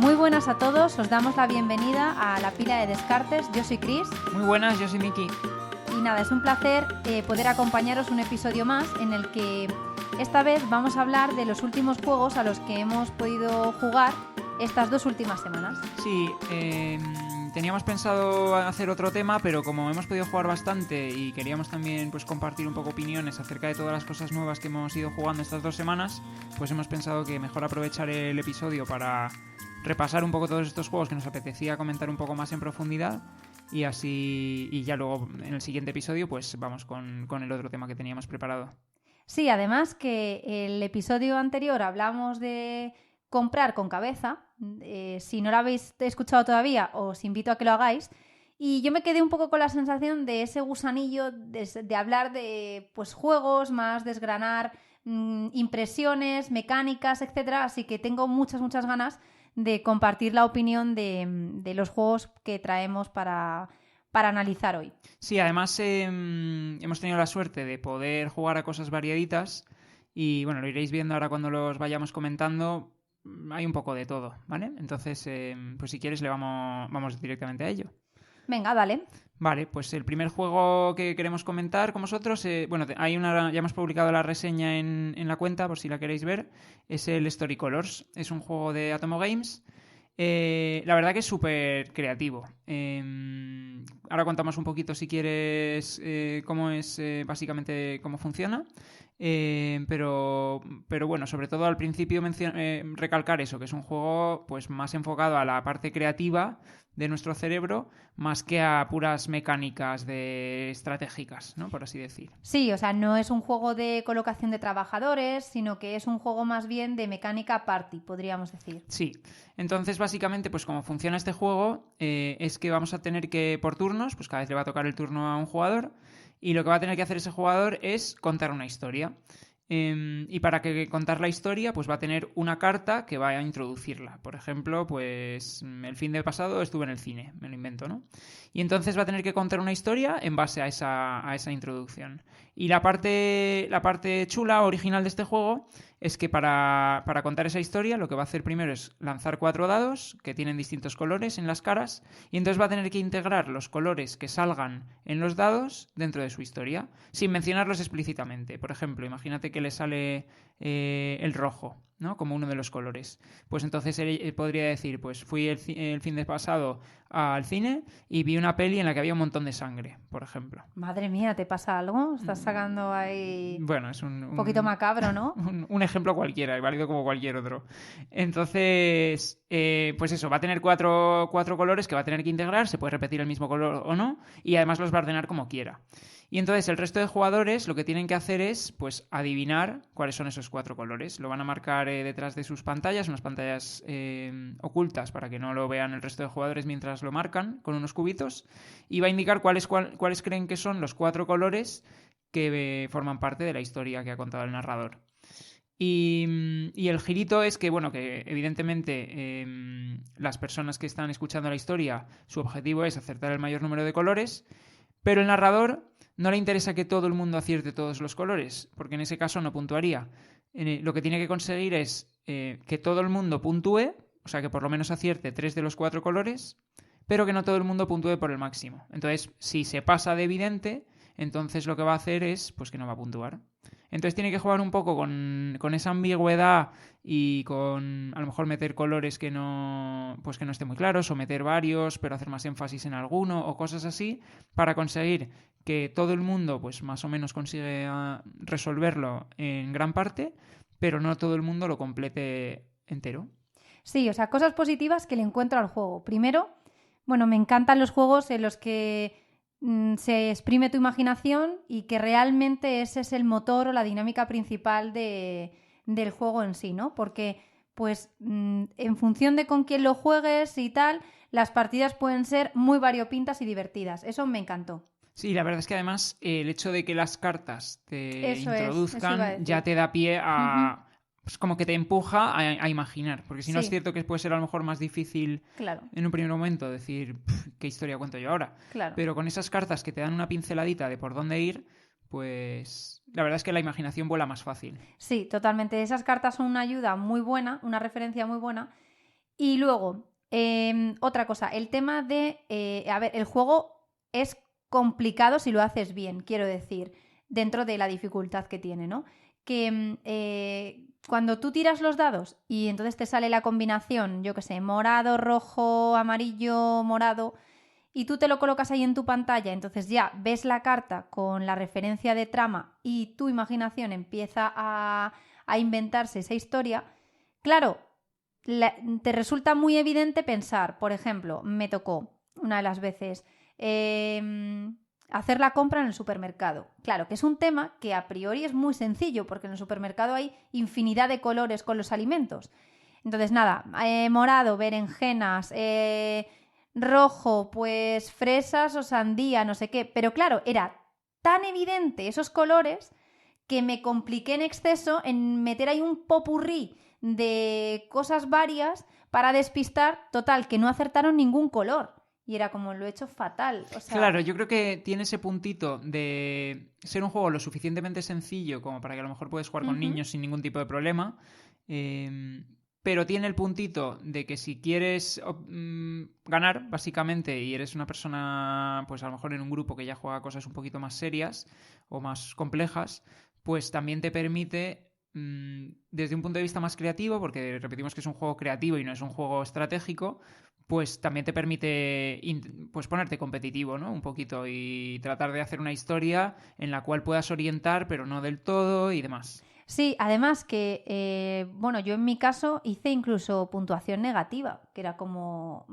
Muy buenas a todos, os damos la bienvenida a La Pila de Descartes. Yo soy Cris. Muy buenas, yo soy Miki. Y nada, es un placer poder acompañaros un episodio más en el que esta vez vamos a hablar de los últimos juegos a los que hemos podido jugar estas 2 últimas semanas. Sí, teníamos pensado hacer otro tema, pero como hemos podido jugar bastante y queríamos también pues compartir un poco opiniones acerca de todas las cosas nuevas que hemos ido jugando estas 2 semanas, pues hemos pensado que mejor aprovechar el episodio para repasar un poco todos estos juegos que nos apetecía comentar un poco más en profundidad y así, y ya luego en el siguiente episodio pues vamos con el otro tema que teníamos preparado. Sí, además que el episodio anterior hablamos de comprar con cabeza. Si no lo habéis escuchado todavía, os invito a que lo hagáis. Y yo me quedé un poco con la sensación de ese gusanillo de hablar de pues juegos, más desgranar impresiones, mecánicas, etcétera. Así que tengo muchas ganas de compartir la opinión de los juegos que traemos para analizar hoy. Sí, además hemos tenido la suerte de poder jugar a cosas variaditas y bueno, lo iréis viendo ahora cuando los vayamos comentando. Hay un poco de todo, ¿vale? Entonces, pues si quieres vamos directamente a ello. Venga, dale. Vale, pues el primer juego que queremos comentar con vosotros, bueno, ya hemos publicado la reseña en la cuenta, por si la queréis ver, es el Story Colors. Es un juego de Atomo Games. La verdad que es súper creativo. Ahora contamos un poquito, si quieres, cómo es básicamente cómo funciona. Pero bueno, sobre todo al principio recalcar eso, que es un juego pues más enfocado a la parte creativa de nuestro cerebro más que a puras mecánicas estratégicas, ¿no? Por así decir. Sí, o sea, no es un juego de colocación de trabajadores, sino que es un juego más bien de mecánica party, podríamos decir. Sí, entonces básicamente pues como funciona este juego es que vamos a tener que por turnos, pues cada vez le va a tocar el turno a un jugador y lo que va a tener que hacer ese jugador es contar una historia. Y para contar la historia, pues va a tener una carta que va a introducirla. Por ejemplo, pues el fin de pasado estuve en el cine, me lo invento, ¿no? Y entonces va a tener que contar una historia en base a esa introducción. Y la parte chula, original de este juego, es que para contar esa historia lo que va a hacer primero es lanzar 4 dados que tienen distintos colores en las caras y entonces va a tener que integrar los colores que salgan en los dados dentro de su historia, sin mencionarlos explícitamente. Por ejemplo, imagínate que le sale el rojo, ¿no? Como uno de los colores. Pues entonces él podría decir, pues fui el fin de pasado al cine y vi una peli en la que había un montón de sangre, por ejemplo. Madre mía, ¿te pasa algo? Estás sacando ahí... Bueno, es un poquito macabro, ¿no? Un ejemplo cualquiera, válido como cualquier otro. Entonces, pues eso, va a tener cuatro colores que va a tener que integrar, se puede repetir el mismo color o no, y además los va a ordenar como quiera. Y entonces el resto de jugadores lo que tienen que hacer es pues adivinar cuáles son esos 4 colores. Lo van a marcar detrás de sus pantallas, unas pantallas ocultas para que no lo vean el resto de jugadores mientras lo marcan con unos cubitos. Y va a indicar cuáles creen que son los 4 colores que forman parte de la historia que ha contado el narrador. Y el girito es que, bueno, que evidentemente las personas que están escuchando la historia, su objetivo es acertar el mayor número de colores, pero el narrador no le interesa que todo el mundo acierte todos los colores, porque en ese caso no puntuaría. Lo que tiene que conseguir es que todo el mundo puntúe, o sea, que por lo menos acierte 3 de los 4 colores, pero que no todo el mundo puntúe por el máximo. Entonces, si se pasa de evidente, entonces lo que va a hacer es pues que no va a puntuar. Entonces tiene que jugar un poco con esa ambigüedad y con a lo mejor meter colores que no estén muy claros o meter varios pero hacer más énfasis en alguno o cosas así para conseguir que todo el mundo pues más o menos consigue resolverlo en gran parte, pero no todo el mundo lo complete entero. Sí, o sea, cosas positivas que le encuentro al juego. Primero, bueno, me encantan los juegos en los que se exprime tu imaginación y que realmente ese es el motor o la dinámica principal del juego en sí, ¿no? Porque, pues, en función de con quién lo juegues y tal, las partidas pueden ser muy variopintas y divertidas. Eso me encantó. Sí, la verdad es que además el hecho de que las cartas te Eso iba a introduzcan decir. ya te da pie a... Pues como que te empuja a imaginar, porque si no Sí. es cierto que puede ser a lo mejor más difícil Claro, en un primer momento decir qué historia cuento yo ahora. claro. Pero con esas cartas que te dan una pinceladita de por dónde ir, pues la verdad es que la imaginación vuela más fácil. Sí, totalmente. Esas cartas son una ayuda muy buena, una referencia muy buena. Y luego, otra cosa, el tema de... a ver, el juego es complicado si lo haces bien, quiero decir, dentro de la dificultad que tiene, ¿no? Que cuando tú tiras los dados y entonces te sale la combinación, yo qué sé, morado, rojo, amarillo, morado, y tú te lo colocas ahí en tu pantalla, entonces ya ves la carta con la referencia de trama y tu imaginación empieza a inventarse esa historia, claro, te resulta muy evidente pensar, por ejemplo, me tocó una de las veces hacer la compra en el supermercado. Claro, que es un tema que a priori es muy sencillo, porque en el supermercado hay infinidad de colores con los alimentos. Entonces, nada, morado, berenjenas, rojo, pues fresas o sandía, no sé qué. Pero claro, era tan evidente esos colores que me compliqué en exceso en meter ahí un popurrí de cosas varias para despistar, total, que no acertaron ningún color. Y era como, lo he hecho fatal. O sea, Claro, yo creo que tiene ese puntito de ser un juego lo suficientemente sencillo como para que a lo mejor puedes jugar con niños sin ningún tipo de problema. Pero tiene el puntito de que si quieres ganar, básicamente, y eres una persona, pues a lo mejor en un grupo que ya juega cosas un poquito más serias o más complejas, pues también te permite, desde un punto de vista más creativo, porque repetimos que es un juego creativo y no es un juego estratégico, pues también te permite pues ponerte competitivo, ¿no? Un poquito y tratar de hacer una historia en la cual puedas orientar, pero no del todo y demás. sí, además que, bueno, yo en mi caso hice incluso puntuación negativa, que era como,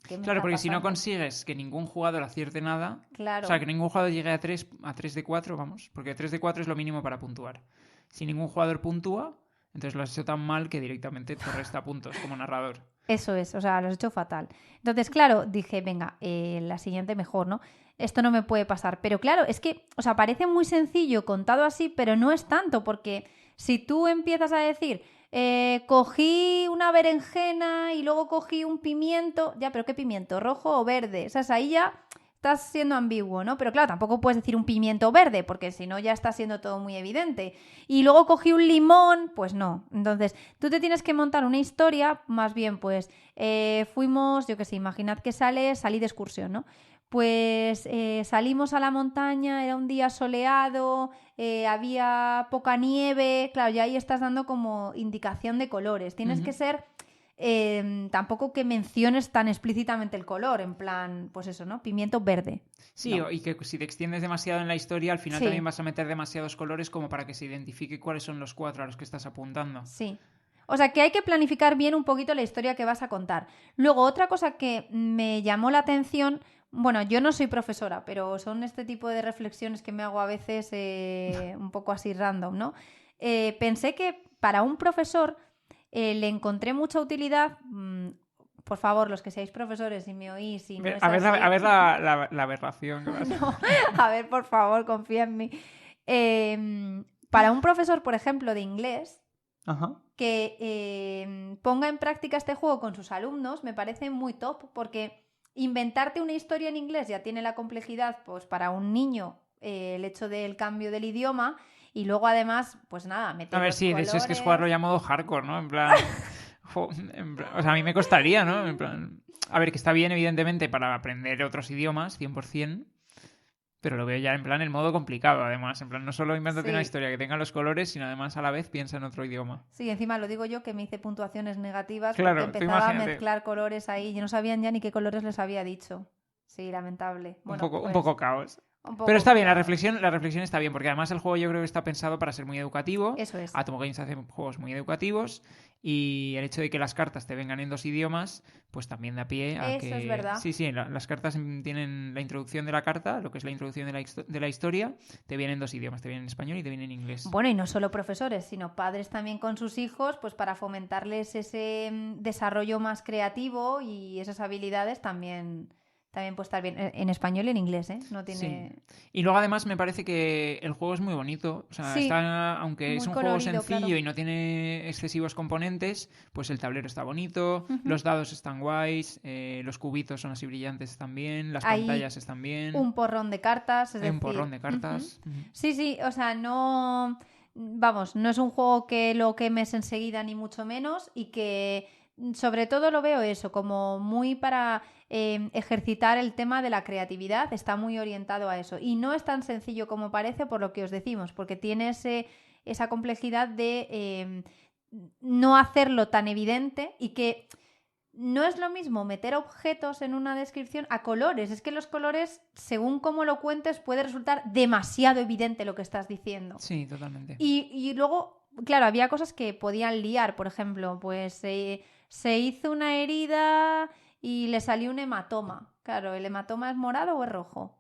¿qué me Claro, está porque si no pasando? consigues que ningún jugador acierte nada, o sea, Claro, que ningún jugador llegue a 3 de 4, vamos, porque 3 de 4 es lo mínimo para puntuar. Si ningún jugador puntúa, entonces lo has hecho tan mal que directamente te resta puntos como narrador. eso es, o sea, lo has hecho fatal. Entonces, claro, dije, venga, la siguiente mejor, ¿no? Esto no me puede pasar. Pero claro, es que, o sea, parece muy sencillo contado así, pero no es tanto, porque si tú empiezas a decir, cogí una berenjena y luego cogí un pimiento, ya, pero ¿qué pimiento? ¿Rojo o verde? O sea, ahí ya estás siendo ambiguo, ¿no? Pero claro, tampoco puedes decir un pimiento verde, porque si no ya está siendo todo muy evidente. Y luego cogí un limón, pues no. Entonces, tú te tienes que montar una historia, más bien, pues, fuimos, yo qué sé, imaginad que salí de excursión, ¿no? Pues salimos a la montaña, era un día soleado, había poca nieve, claro, ya ahí estás dando como indicación de colores. Tienes que ser tampoco que menciones tan explícitamente el color, en plan, pues eso, ¿no? Pimiento verde. Sí, No. y que si te extiendes demasiado en la historia, al final también Sí, vas a meter demasiados colores como para que se identifique cuáles son los 4 a los que estás apuntando. sí. O sea que hay que planificar bien un poquito la historia que vas a contar. Luego, otra cosa que me llamó la atención, bueno, yo no soy profesora, pero son este tipo de reflexiones que me hago a veces un poco así random, ¿no? Pensé que para un profesor le encontré mucha utilidad. Por favor, los que seáis profesores, si me oís, si no es A ver, a así, ver la aberración que vas no, a ver, por favor, confía en mí. Para un profesor, por ejemplo, de inglés, Ajá. que ponga en práctica este juego con sus alumnos me parece muy top, porque inventarte una historia en inglés ya tiene la complejidad, pues para un niño, el hecho del cambio del idioma, y luego además, pues nada, A meter ver, los sí, de hecho es que es jugarlo colores. ya modo hardcore, ¿no? En plan, o sea, a mí me costaría, ¿no? En plan, a ver, que está bien, evidentemente, para aprender otros idiomas, 100%, pero lo veo ya en plan el modo complicado, además. En plan, no solo invéntate una Sí, historia que tenga los colores, sino además a la vez piensa en otro idioma. sí, encima lo digo yo que me hice puntuaciones negativas porque Claro, tú empezaba a imagínate, mezclar colores ahí y no sabían ya ni qué colores les había dicho. Sí, lamentable. Bueno, un pues poco caos. un Pero poco está bien, caos. la reflexión está bien, porque además el juego yo creo que está pensado para ser muy educativo. Eso es. Atom Games hace juegos muy educativos y el hecho de que las cartas te vengan en 2 idiomas, pues también da pie a Eso es que... verdad. Sí, sí, las cartas tienen la introducción de la carta, lo que es la introducción de la historia, te viene en 2 idiomas, te viene en español y te viene en inglés. Bueno, y no solo profesores, sino padres también con sus hijos, pues para fomentarles ese desarrollo más creativo y esas habilidades también puede estar bien. En español y en inglés, ¿eh? No Sí. tiene... Y luego además me parece que el juego es muy bonito. O sea, Sí, está, aunque es muy un juego colorido, claro. sencillo y no tiene excesivos componentes, pues el tablero está bonito, Ujú. los dados están guays, los cubitos son así brillantes también, las Hay pantallas están bien, un porrón de cartas, es hay un porrón decir... de ujú. cartas. Ujú. Sí, sí, o sea, no... Vamos, no es un juego que lo quemes enseguida ni mucho menos y que sobre todo lo veo eso, como muy para ejercitar el tema de la creatividad, está muy orientado a eso. Y no es tan sencillo como parece por lo que os decimos, porque tiene esa complejidad de no hacerlo tan evidente y que no es lo mismo meter objetos en una descripción a colores. Es que los colores, según cómo lo cuentes, puede resultar demasiado evidente lo que estás diciendo. Sí, totalmente. Y luego, claro, había cosas que podían liar. Por ejemplo, pues se hizo una herida y le salió un hematoma. Claro, ¿el hematoma es morado o es rojo?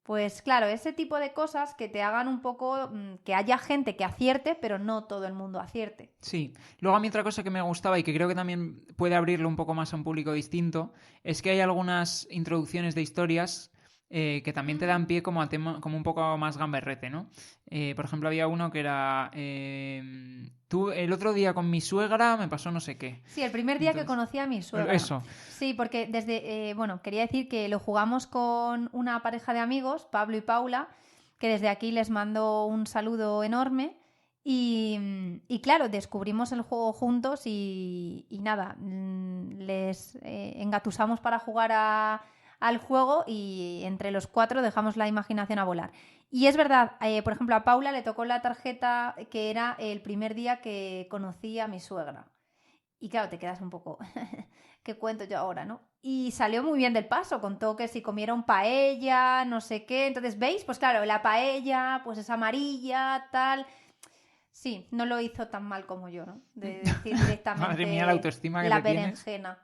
Pues claro, ese tipo de cosas que te hagan un poco que haya gente que acierte, pero no todo el mundo acierte. Sí. Luego a mí otra cosa que me gustaba y que creo que también puede abrirlo un poco más a un público distinto es que hay algunas introducciones de historias que también te dan pie como a tema, como un poco más gamberrete, ¿no? Por ejemplo, había uno que era tú el otro día con mi suegra me pasó no sé qué. Sí, el primer día que Entonces, conocí a mi suegra. eso. Sí, porque bueno, quería decir que lo jugamos con una pareja de amigos, Pablo y Paula, que desde aquí les mando un saludo enorme. Y claro, descubrimos el juego juntos y nada, les engatusamos para jugar al juego y entre los 4 dejamos la imaginación a volar. Y es verdad, por ejemplo, a Paula le tocó la tarjeta que era el primer día que conocí a mi suegra. Y claro, te quedas un poco, ¿qué cuento yo ahora, no? Y salió muy bien del paso, contó que si comieron paella, no sé qué. Entonces, ¿veis? Pues claro, la paella, pues es amarilla, tal. Sí, no lo hizo tan mal como yo, ¿no? De decir Madre mía, la directamente autoestima que la te tienes. berenjena.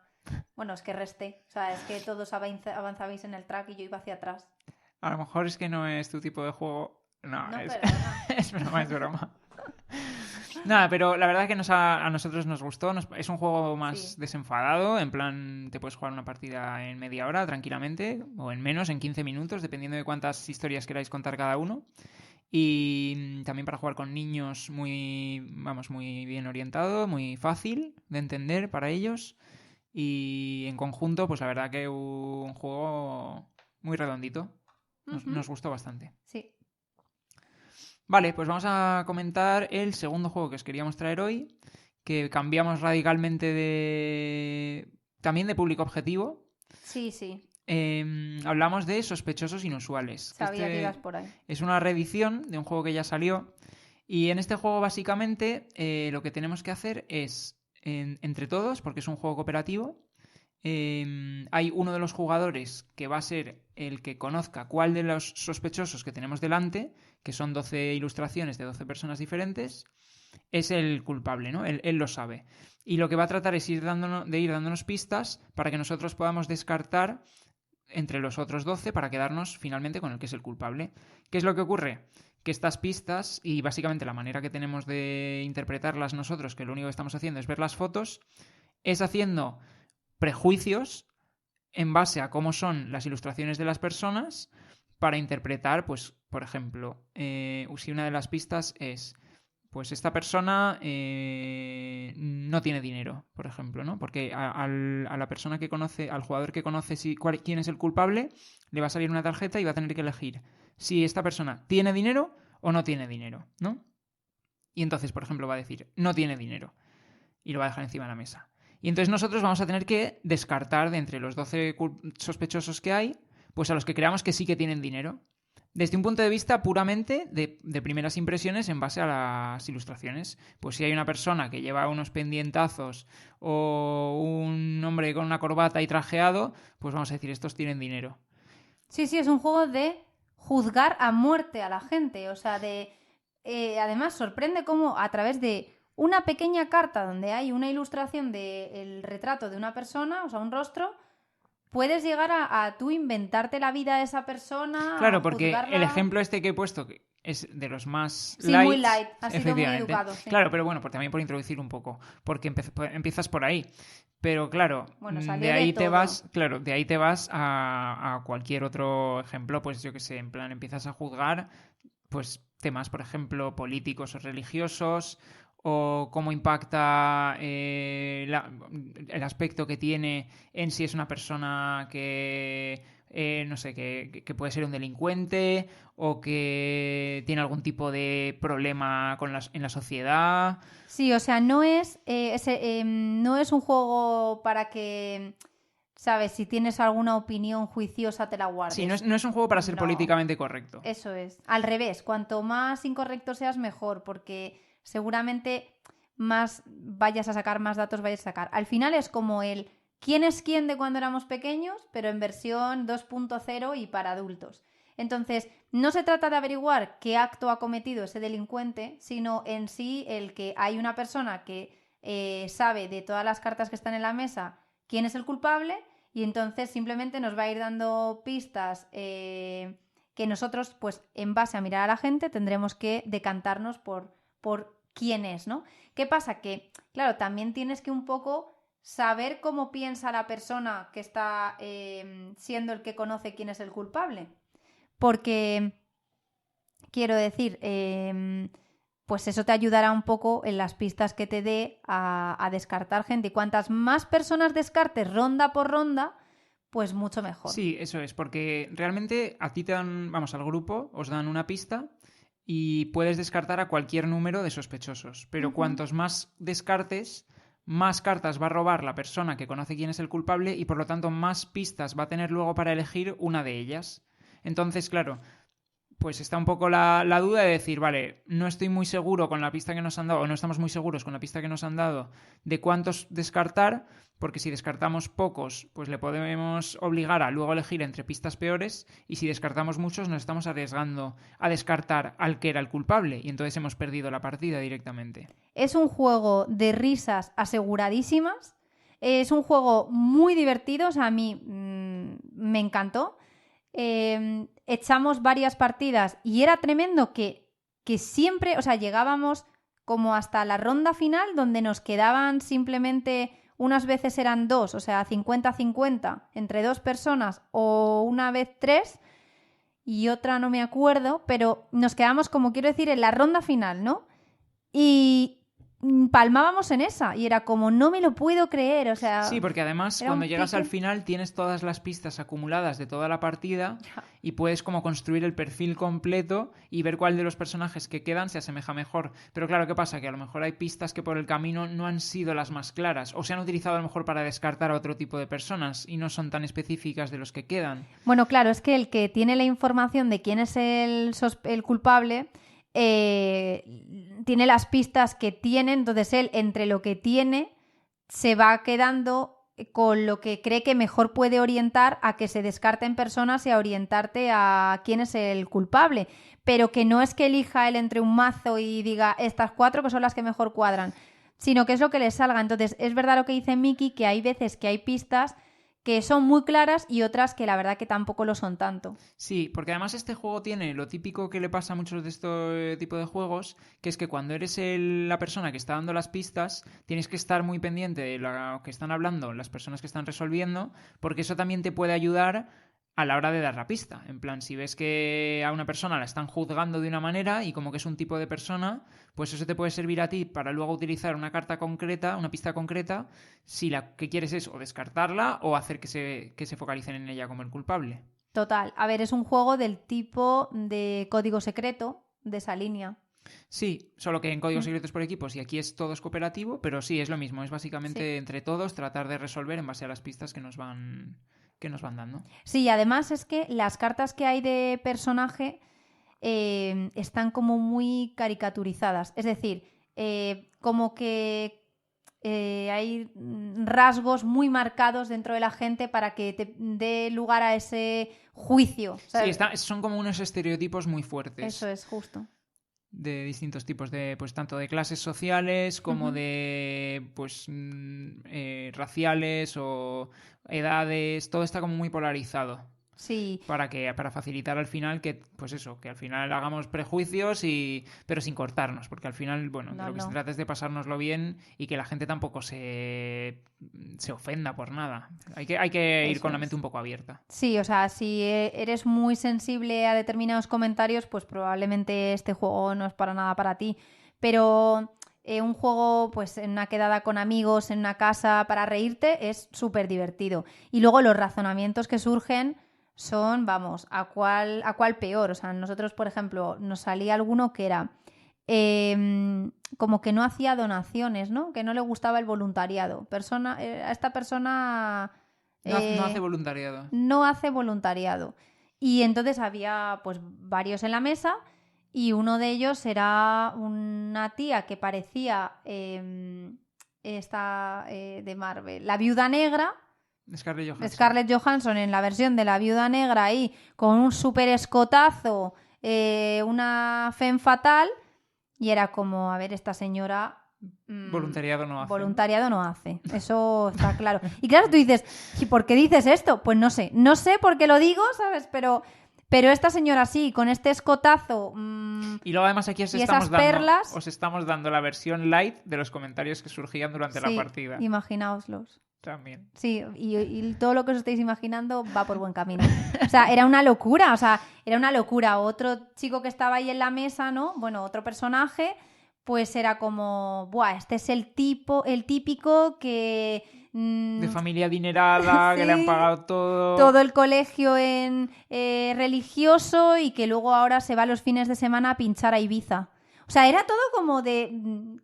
Bueno, es que resté. O sea, es que todos avanzabais en el track y yo iba hacia atrás. A lo mejor es que no es tu tipo de juego. No, No, es, perdona. es broma, es broma. Nada, pero la verdad es que a nosotros nos gustó. Es un juego más Sí. desenfadado. En plan, te puedes jugar una partida en media hora tranquilamente, o en menos, en 15 minutos, dependiendo de cuántas historias queráis contar cada uno. Y también para jugar con niños muy bien orientado, muy fácil de entender para ellos. Y en conjunto, pues la verdad que un juego muy redondito. Ujú. Nos gustó bastante. Sí. Vale, pues vamos a comentar el segundo juego que os queríamos traer hoy, que cambiamos radicalmente de... también de público objetivo. Sí, sí. Hablamos de Sospechosos Inusuales, que Sabía que ibas este por ahí. es una reedición de un juego que ya salió. Y en este juego básicamente lo que tenemos que hacer es, entre todos, porque es un juego cooperativo, hay uno de los jugadores que va a ser el que conozca cuál de los sospechosos que tenemos delante, que son 12 ilustraciones de 12 personas diferentes, es el culpable, ¿no? Él lo sabe. Y lo que va a tratar es ir dándonos pistas para que nosotros podamos descartar entre los otros 12 para quedarnos finalmente con el que es el culpable. ¿Qué es lo que ocurre? Que estas pistas y básicamente la manera que tenemos de interpretarlas nosotros, que lo único que estamos haciendo es ver las fotos, es haciendo prejuicios en base a cómo son las ilustraciones de las personas para interpretar, pues, por ejemplo, si una de las pistas es, pues esta persona no tiene dinero, por ejemplo, ¿no? Porque a la persona que conoce, al jugador que conoce quién es el culpable, le va a salir una tarjeta y va a tener que elegir si esta persona tiene dinero o no tiene dinero, ¿no? Y entonces, por ejemplo, va a decir, no tiene dinero. Y lo va a dejar encima de la mesa. Y entonces nosotros vamos a tener que descartar de entre los 12 sospechosos que hay, pues a los que creamos que sí que tienen dinero. Desde un punto de vista puramente de primeras impresiones en base a las ilustraciones. Pues si hay una persona que lleva unos pendientazos o un hombre con una corbata y trajeado, pues vamos a decir, estos tienen dinero. Sí, sí, es un juego de juzgar a muerte a la gente. O sea, además, sorprende cómo a través de una pequeña carta donde hay una ilustración del retrato de una persona, o sea, un rostro, puedes llegar a tú inventarte la vida de esa persona, a Claro, porque el juzgarla. ejemplo este que he puesto, que es de los más Sí, muy lights, light, ha sido muy efectivamente. educado, sí. Claro, pero bueno, también por introducir un poco, porque empiezas por ahí. Pero claro, Bueno, de salió de ahí te todo. vas, claro, de ahí te vas a cualquier otro ejemplo, pues yo que sé, en plan empiezas a juzgar, pues temas, por ejemplo, políticos o religiosos, o cómo impacta el aspecto que tiene en si es una persona que no sé, que puede ser un delincuente o que tiene algún tipo de problema en la sociedad. Sí, o sea, no es un juego para que, ¿sabes? Si tienes alguna opinión juiciosa te la Sí, guardes. no es un juego para ser No, políticamente correcto. eso es. Al revés, cuanto más incorrecto seas, mejor, porque seguramente más vayas a sacar, más datos vayas a sacar. Al final es como el quién es quién de cuando éramos pequeños, pero en versión 2.0 y para adultos. Entonces, no se trata de averiguar qué acto ha cometido ese delincuente, sino en sí el que hay una persona que sabe de todas las cartas que están en la mesa quién es el culpable y entonces simplemente nos va a ir dando pistas que nosotros, pues en base a mirar a la gente, tendremos que decantarnos por quién es, ¿no? ¿Qué pasa? Que, claro, también tienes que un poco saber cómo piensa la persona que está siendo el que conoce quién es el culpable. Porque, quiero decir, pues eso te ayudará un poco en las pistas que te dé a descartar gente. Y cuantas más personas descartes ronda por ronda, pues mucho mejor. Sí, eso es, porque realmente a ti te dan, vamos, al grupo, os dan una pista y puedes descartar a cualquier número de sospechosos. Pero cuantos más descartes, más cartas va a robar la persona que conoce quién es el culpable y por lo tanto más pistas va a tener luego para elegir una de ellas. Entonces, claro, pues está un poco la duda de decir, vale, no estoy muy seguro con la pista que nos han dado, o no estamos muy seguros con la pista que nos han dado de cuántos descartar, porque si descartamos pocos, pues le podemos obligar a luego elegir entre pistas peores, y si descartamos muchos, nos estamos arriesgando a descartar al que era el culpable, y entonces hemos perdido la partida directamente. Es un juego de risas aseguradísimas. Es un juego muy divertido. O sea, a mí me encantó. Echamos varias partidas y era tremendo que siempre, o sea, llegábamos como hasta la ronda final donde nos quedaban simplemente, unas veces eran dos, o sea, 50-50 entre dos personas o una vez tres y otra no me acuerdo, pero nos quedamos como quiero decir en la ronda final, ¿no? Y palmábamos en esa y era como no me lo puedo creer, o Sí, sea, porque además era un cuando llegas al pique. final tienes todas las pistas acumuladas de toda la partida y puedes como construir el perfil completo y ver cuál de los personajes que quedan se asemeja mejor. Pero claro, ¿qué pasa? Que a lo mejor hay pistas que por el camino no han sido las más claras o se han utilizado a lo mejor para descartar a otro tipo de personas y no son tan específicas de los que quedan. Bueno, claro, es que el que tiene la información de quién es el culpable tiene las pistas que tiene, entonces él entre lo que tiene se va quedando con lo que cree que mejor puede orientar a que se descarten personas y a orientarte a quién es el culpable, pero que no es que elija él entre un mazo y diga estas cuatro que son las que mejor cuadran, sino que es lo que le salga. Entonces es verdad lo que dice Miki, que hay veces que hay pistas que son muy claras y otras que la verdad que tampoco lo son tanto. Sí, porque además este juego tiene lo típico que le pasa a muchos de este tipo de juegos, que es que cuando eres la persona que está dando las pistas, tienes que estar muy pendiente de lo que están hablando las personas que están resolviendo, porque eso también te puede ayudar a la hora de dar la pista. En plan, si ves que a una persona la están juzgando de una manera y como que es un tipo de persona, pues eso te puede servir a ti para luego utilizar una carta concreta, una pista concreta, si la que quieres es o descartarla o hacer que se focalicen en ella como el culpable. Total. A ver, es un juego del tipo de código secreto de esa línea. Sí, solo que en códigos Mm, secretos por equipos y aquí es todo es cooperativo, pero sí, es lo mismo, es sí. básicamente entre todos tratar de resolver en base a las pistas que nos van dando. Sí, además es que las cartas que hay de personaje están como muy caricaturizadas. Es decir, como que hay rasgos muy marcados dentro de la gente para que te dé lugar a ese juicio. O Sí, sea, son como unos estereotipos muy eso fuertes es justo. de distintos tipos de, pues tanto de clases sociales como Ujú. de, pues, raciales o edades, todo está como muy polarizado. Sí, Para facilitar al final que, pues eso, que al final hagamos prejuicios pero sin cortarnos, porque al final, bueno, de no, lo que se no. trata es de pasárnoslo bien y que la gente tampoco se ofenda por nada. Hay que ir Eso con la mente es. un poco abierta. Sí, o sea, si eres muy sensible a determinados comentarios, pues probablemente este juego no es para nada para ti. Pero un juego, pues en una quedada con amigos, en una casa, para reírte, es súper divertido. Y luego los razonamientos que surgen son, vamos, a cuál peor. O sea, nosotros, por ejemplo, nos salía alguno que era como que no hacía donaciones, ¿no? Que no le gustaba el voluntariado. A esta persona No hace voluntariado. no hace voluntariado. Y entonces había pues varios en la mesa y uno de ellos era una tía que parecía esta de Marvel, la Viuda Negra. Scarlett Johansson en la versión de la Viuda Negra ahí con un súper escotazo, una femme fatal, y era como, a ver, esta señora voluntariado no hace. Voluntariado no hace, eso está claro. Y claro, tú dices, ¿y por qué dices esto? Pues no sé por qué lo digo, ¿sabes? Pero esta señora sí, con este escotazo y luego además aquí os estamos dando la versión light de los comentarios que surgían durante la partida. Imaginaoslos. También. Sí, y todo lo que os estáis imaginando va por buen camino. O sea, era una locura, Otro chico que estaba ahí en la mesa, ¿no? Bueno, otro personaje, pues era como, buah, este es el típico que... de familia adinerada, sí, que le han pagado todo el colegio en religioso y que luego ahora se va los fines de semana a pinchar a Ibiza. O sea, era todo como de...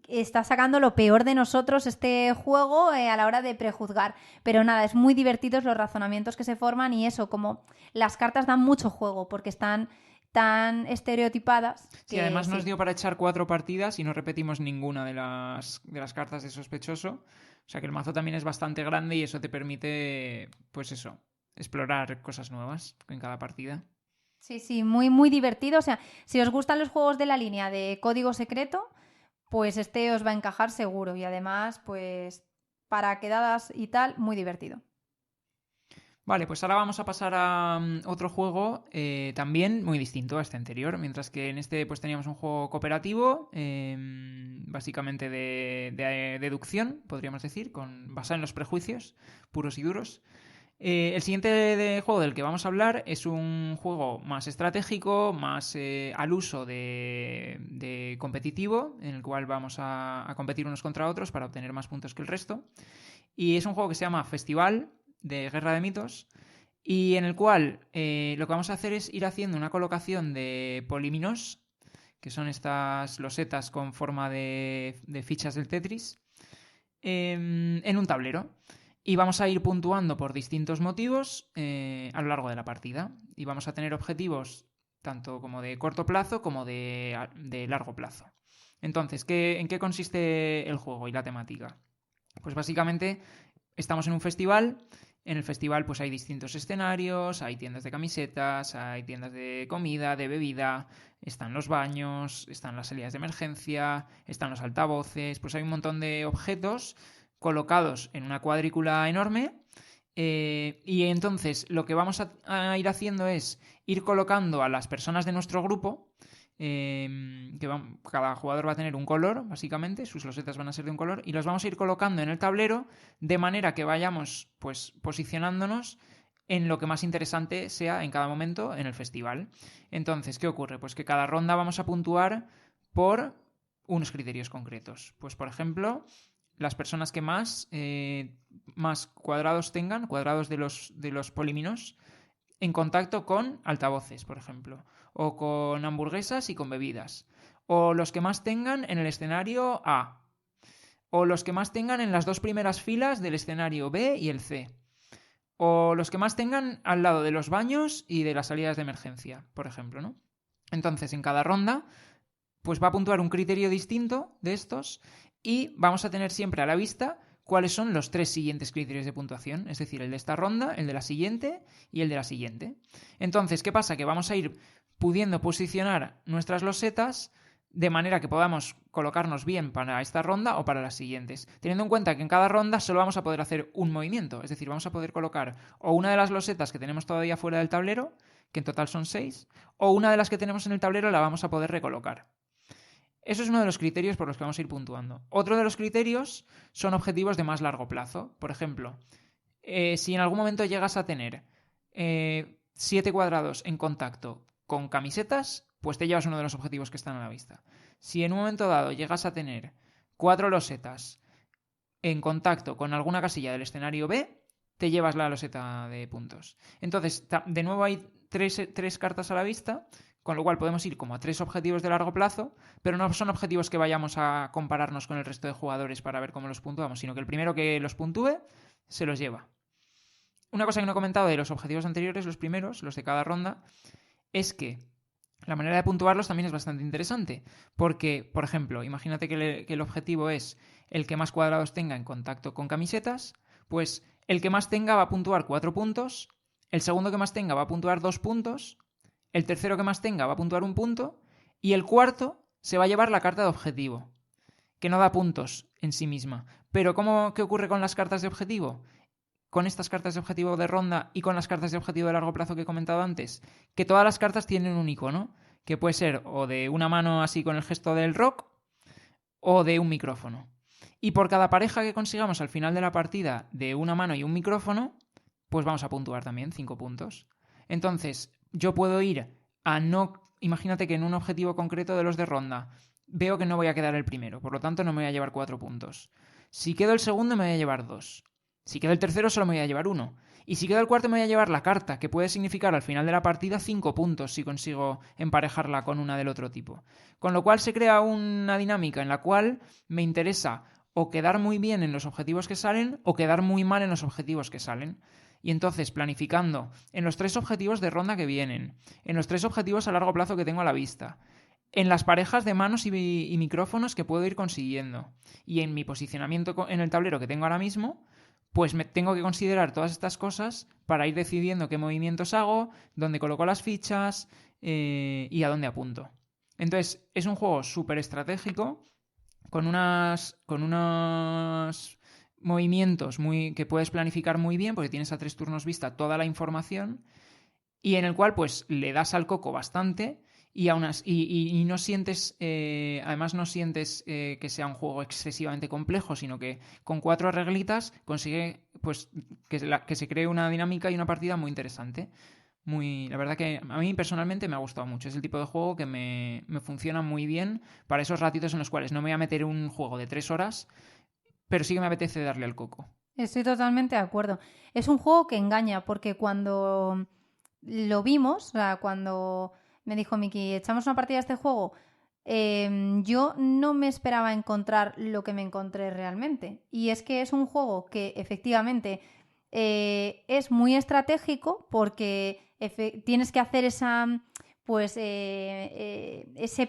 Está sacando lo peor de nosotros este juego a la hora de prejuzgar. Pero nada, es muy divertidos los razonamientos que se forman y eso, como las cartas dan mucho juego porque están tan estereotipadas. Sí, además nos dio para echar 4 partidas y no repetimos ninguna de las cartas de sospechoso. O sea que el mazo también es bastante grande y eso te permite, pues eso, explorar cosas nuevas en cada partida. Sí, muy, muy divertido. O sea, si os gustan los juegos de la línea de código secreto, pues este os va a encajar seguro. Y además, pues para quedadas y tal, muy divertido. Vale, pues ahora vamos a pasar a otro juego también muy distinto a este anterior. Mientras que en este pues teníamos un juego cooperativo, básicamente de deducción, podríamos decir, basado en los prejuicios puros y duros. El siguiente juego del que vamos a hablar es un juego más estratégico, más al uso de competitivo, en el cual vamos a competir unos contra otros para obtener más puntos que el resto. Y es un juego que se llama Festival de Guerra de Mitos y en el cual lo que vamos a hacer es ir haciendo una colocación de políminos, que son estas losetas con forma de fichas del Tetris, en un tablero. Y vamos a ir puntuando por distintos motivos a lo largo de la partida. Y vamos a tener objetivos tanto como de corto plazo como de largo plazo. Entonces, ¿en qué consiste el juego y la temática? Pues básicamente estamos en un festival. En el festival pues hay distintos escenarios, hay tiendas de camisetas, hay tiendas de comida, de bebida, están los baños, están las salidas de emergencia, están los altavoces, pues hay un montón de objetos colocados en una cuadrícula enorme y entonces lo que vamos a ir haciendo es ir colocando a las personas de nuestro grupo, cada jugador va a tener un color, básicamente, sus losetas van a ser de un color y los vamos a ir colocando en el tablero de manera que vayamos pues posicionándonos en lo que más interesante sea en cada momento en el festival. Entonces, ¿qué ocurre? Pues que cada ronda vamos a puntuar por unos criterios concretos. Pues, por ejemplo, las personas que más cuadrados tengan, cuadrados de los políminos, en contacto con altavoces, por ejemplo, o con hamburguesas y con bebidas, o los que más tengan en el escenario A, o los que más tengan en las 2 primeras filas del escenario B y el C, o los que más tengan al lado de los baños y de las salidas de emergencia, por ejemplo, ¿no? Entonces, en cada ronda, pues va a puntuar un criterio distinto de estos y vamos a tener siempre a la vista cuáles son los 3 siguientes criterios de puntuación, es decir, el de esta ronda, el de la siguiente y el de la siguiente. Entonces, ¿qué pasa? Que vamos a ir pudiendo posicionar nuestras losetas de manera que podamos colocarnos bien para esta ronda o para las siguientes, teniendo en cuenta que en cada ronda solo vamos a poder hacer un movimiento, es decir, vamos a poder colocar o una de las losetas que tenemos todavía fuera del tablero, que en total son 6, o una de las que tenemos en el tablero la vamos a poder recolocar. Eso es uno de los criterios por los que vamos a ir puntuando. Otro de los criterios son objetivos de más largo plazo. Por ejemplo, si en algún momento llegas a tener 7 cuadrados en contacto con camisetas, pues te llevas uno de los objetivos que están a la vista. Si en un momento dado llegas a tener 4 losetas en contacto con alguna casilla del escenario B, te llevas la loseta de puntos. Entonces, de nuevo hay tres cartas a la vista, con lo cual podemos ir como a 3 objetivos de largo plazo, pero no son objetivos que vayamos a compararnos con el resto de jugadores para ver cómo los puntuamos, sino que el primero que los puntúe se los lleva. Una cosa que no he comentado de los objetivos anteriores, los primeros, los de cada ronda, es que la manera de puntuarlos también es bastante interesante, porque, por ejemplo, imagínate que el objetivo es el que más cuadrados tenga en contacto con camisetas, pues el que más tenga va a puntuar 4 puntos, el segundo que más tenga va a puntuar 2 puntos, el tercero que más tenga va a puntuar 1 punto y el cuarto se va a llevar la carta de objetivo, que no da puntos en sí misma. Pero ¿qué ocurre con las cartas de objetivo? Con estas cartas de objetivo de ronda y con las cartas de objetivo de largo plazo que he comentado antes, que todas las cartas tienen un icono, que puede ser o de una mano así con el gesto del rock o de un micrófono. Y por cada pareja que consigamos al final de la partida de una mano y un micrófono, pues vamos a puntuar también 5 puntos. Entonces, yo puedo ir a no... Imagínate que en un objetivo concreto de los de ronda veo que no voy a quedar el primero, por lo tanto no me voy a llevar 4 puntos. Si quedo el segundo me voy a llevar 2. Si quedo el tercero solo me voy a llevar 1. Y si quedo el cuarto me voy a llevar la carta, que puede significar al final de la partida 5 puntos si consigo emparejarla con una del otro tipo. Con lo cual se crea una dinámica en la cual me interesa o quedar muy bien en los objetivos que salen o quedar muy mal en los objetivos que salen. Y entonces, planificando en los 3 objetivos de ronda que vienen, en los 3 objetivos a largo plazo que tengo a la vista, en las parejas de manos y micrófonos que puedo ir consiguiendo, y en mi posicionamiento en el tablero que tengo ahora mismo, pues me tengo que considerar todas estas cosas para ir decidiendo qué movimientos hago, dónde coloco las fichas y a dónde apunto. Entonces, es un juego súper estratégico, con unos movimientos que puedes planificar muy bien porque tienes a 3 turnos vista toda la información y en el cual pues le das al coco bastante y no sientes además no sientes que sea un juego excesivamente complejo, sino que con 4 reglitas consigue pues que se cree una dinámica y una partida muy interesante. La verdad que a mí personalmente me ha gustado mucho. Es el tipo de juego que me funciona muy bien para esos ratitos en los cuales no me voy a meter un juego de 3 horas, pero sí que me apetece darle al coco. Estoy totalmente de acuerdo. Es un juego que engaña, porque cuando lo vimos, o sea, cuando me dijo Miki, echamos una partida a este juego, yo no me esperaba encontrar lo que me encontré realmente. Y es que es un juego que efectivamente es muy estratégico porque tienes que hacer ese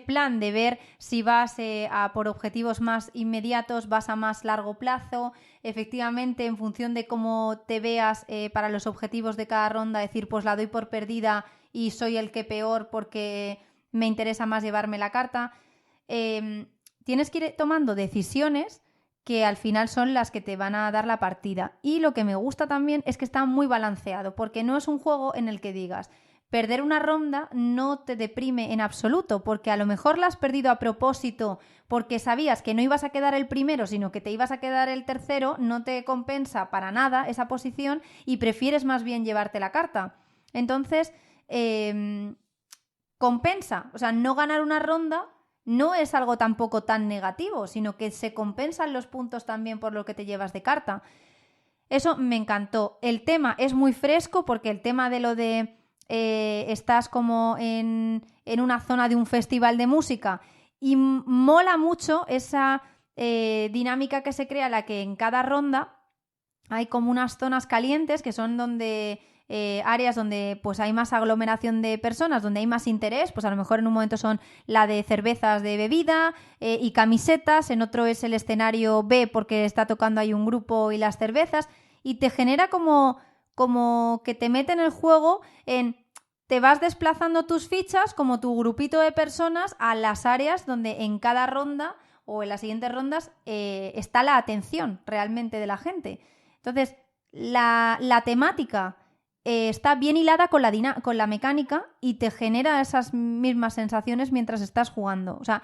plan de ver si vas a por objetivos más inmediatos, vas a más largo plazo. Efectivamente, en función de cómo te veas para los objetivos de cada ronda, decir, pues la doy por perdida y soy el que peor porque me interesa más llevarme la carta. Tienes que ir tomando decisiones que al final son las que te van a dar la partida. Y lo que me gusta también es que está muy balanceado, porque no es un juego en el que digas, perder una ronda no te deprime en absoluto, porque a lo mejor la has perdido a propósito porque sabías que no ibas a quedar el primero, sino que te ibas a quedar el tercero, no te compensa para nada esa posición y prefieres más bien llevarte la carta. Entonces, compensa. O sea, no ganar una ronda no es algo tampoco tan negativo, sino que se compensan los puntos también por lo que te llevas de carta. Eso me encantó. El tema es muy fresco porque el tema de lo de estás como en una zona de un festival de música y mola mucho esa dinámica que se crea, la que en cada ronda hay como unas zonas calientes que son donde áreas donde pues hay más aglomeración de personas, donde hay más interés, pues a lo mejor en un momento son la de cervezas de bebida y camisetas, en otro es el escenario B porque está tocando ahí un grupo y las cervezas, y te genera como que te mete en el juego te vas desplazando tus fichas como tu grupito de personas a las áreas donde en cada ronda o en las siguientes rondas está la atención realmente de la gente. Entonces, la temática está bien hilada con la mecánica y te genera esas mismas sensaciones mientras estás jugando. O sea,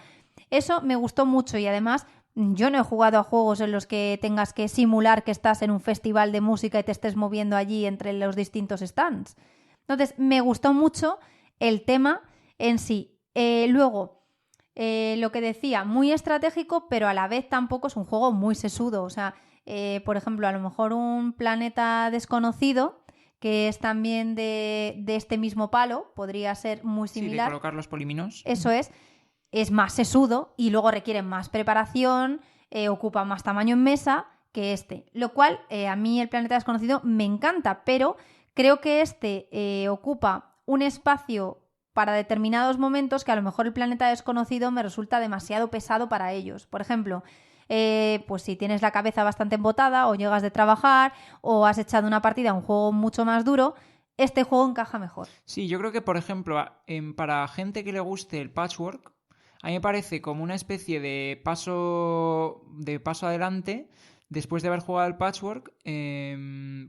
eso me gustó mucho y además yo no he jugado a juegos en los que tengas que simular que estás en un festival de música y te estés moviendo allí entre los distintos stands. Entonces, me gustó mucho el tema en sí. Luego, lo que decía, muy estratégico, pero a la vez tampoco es un juego muy sesudo. O sea, por ejemplo, a lo mejor un planeta desconocido, que es también de este mismo palo, podría ser muy Sí, de similar. colocar los poliminos. Eso es más sesudo y luego requiere más preparación, ocupa más tamaño en mesa que este. Lo cual, a mí el planeta desconocido me encanta, pero creo que ocupa un espacio para determinados momentos que a lo mejor el planeta desconocido me resulta demasiado pesado para ellos. Por ejemplo, pues si tienes la cabeza bastante embotada o llegas de trabajar o has echado una partida a un juego mucho más duro, este juego encaja mejor. Sí, yo creo que, por ejemplo, para gente que le guste el patchwork, a mí me parece como una especie de paso adelante después de haber jugado al patchwork,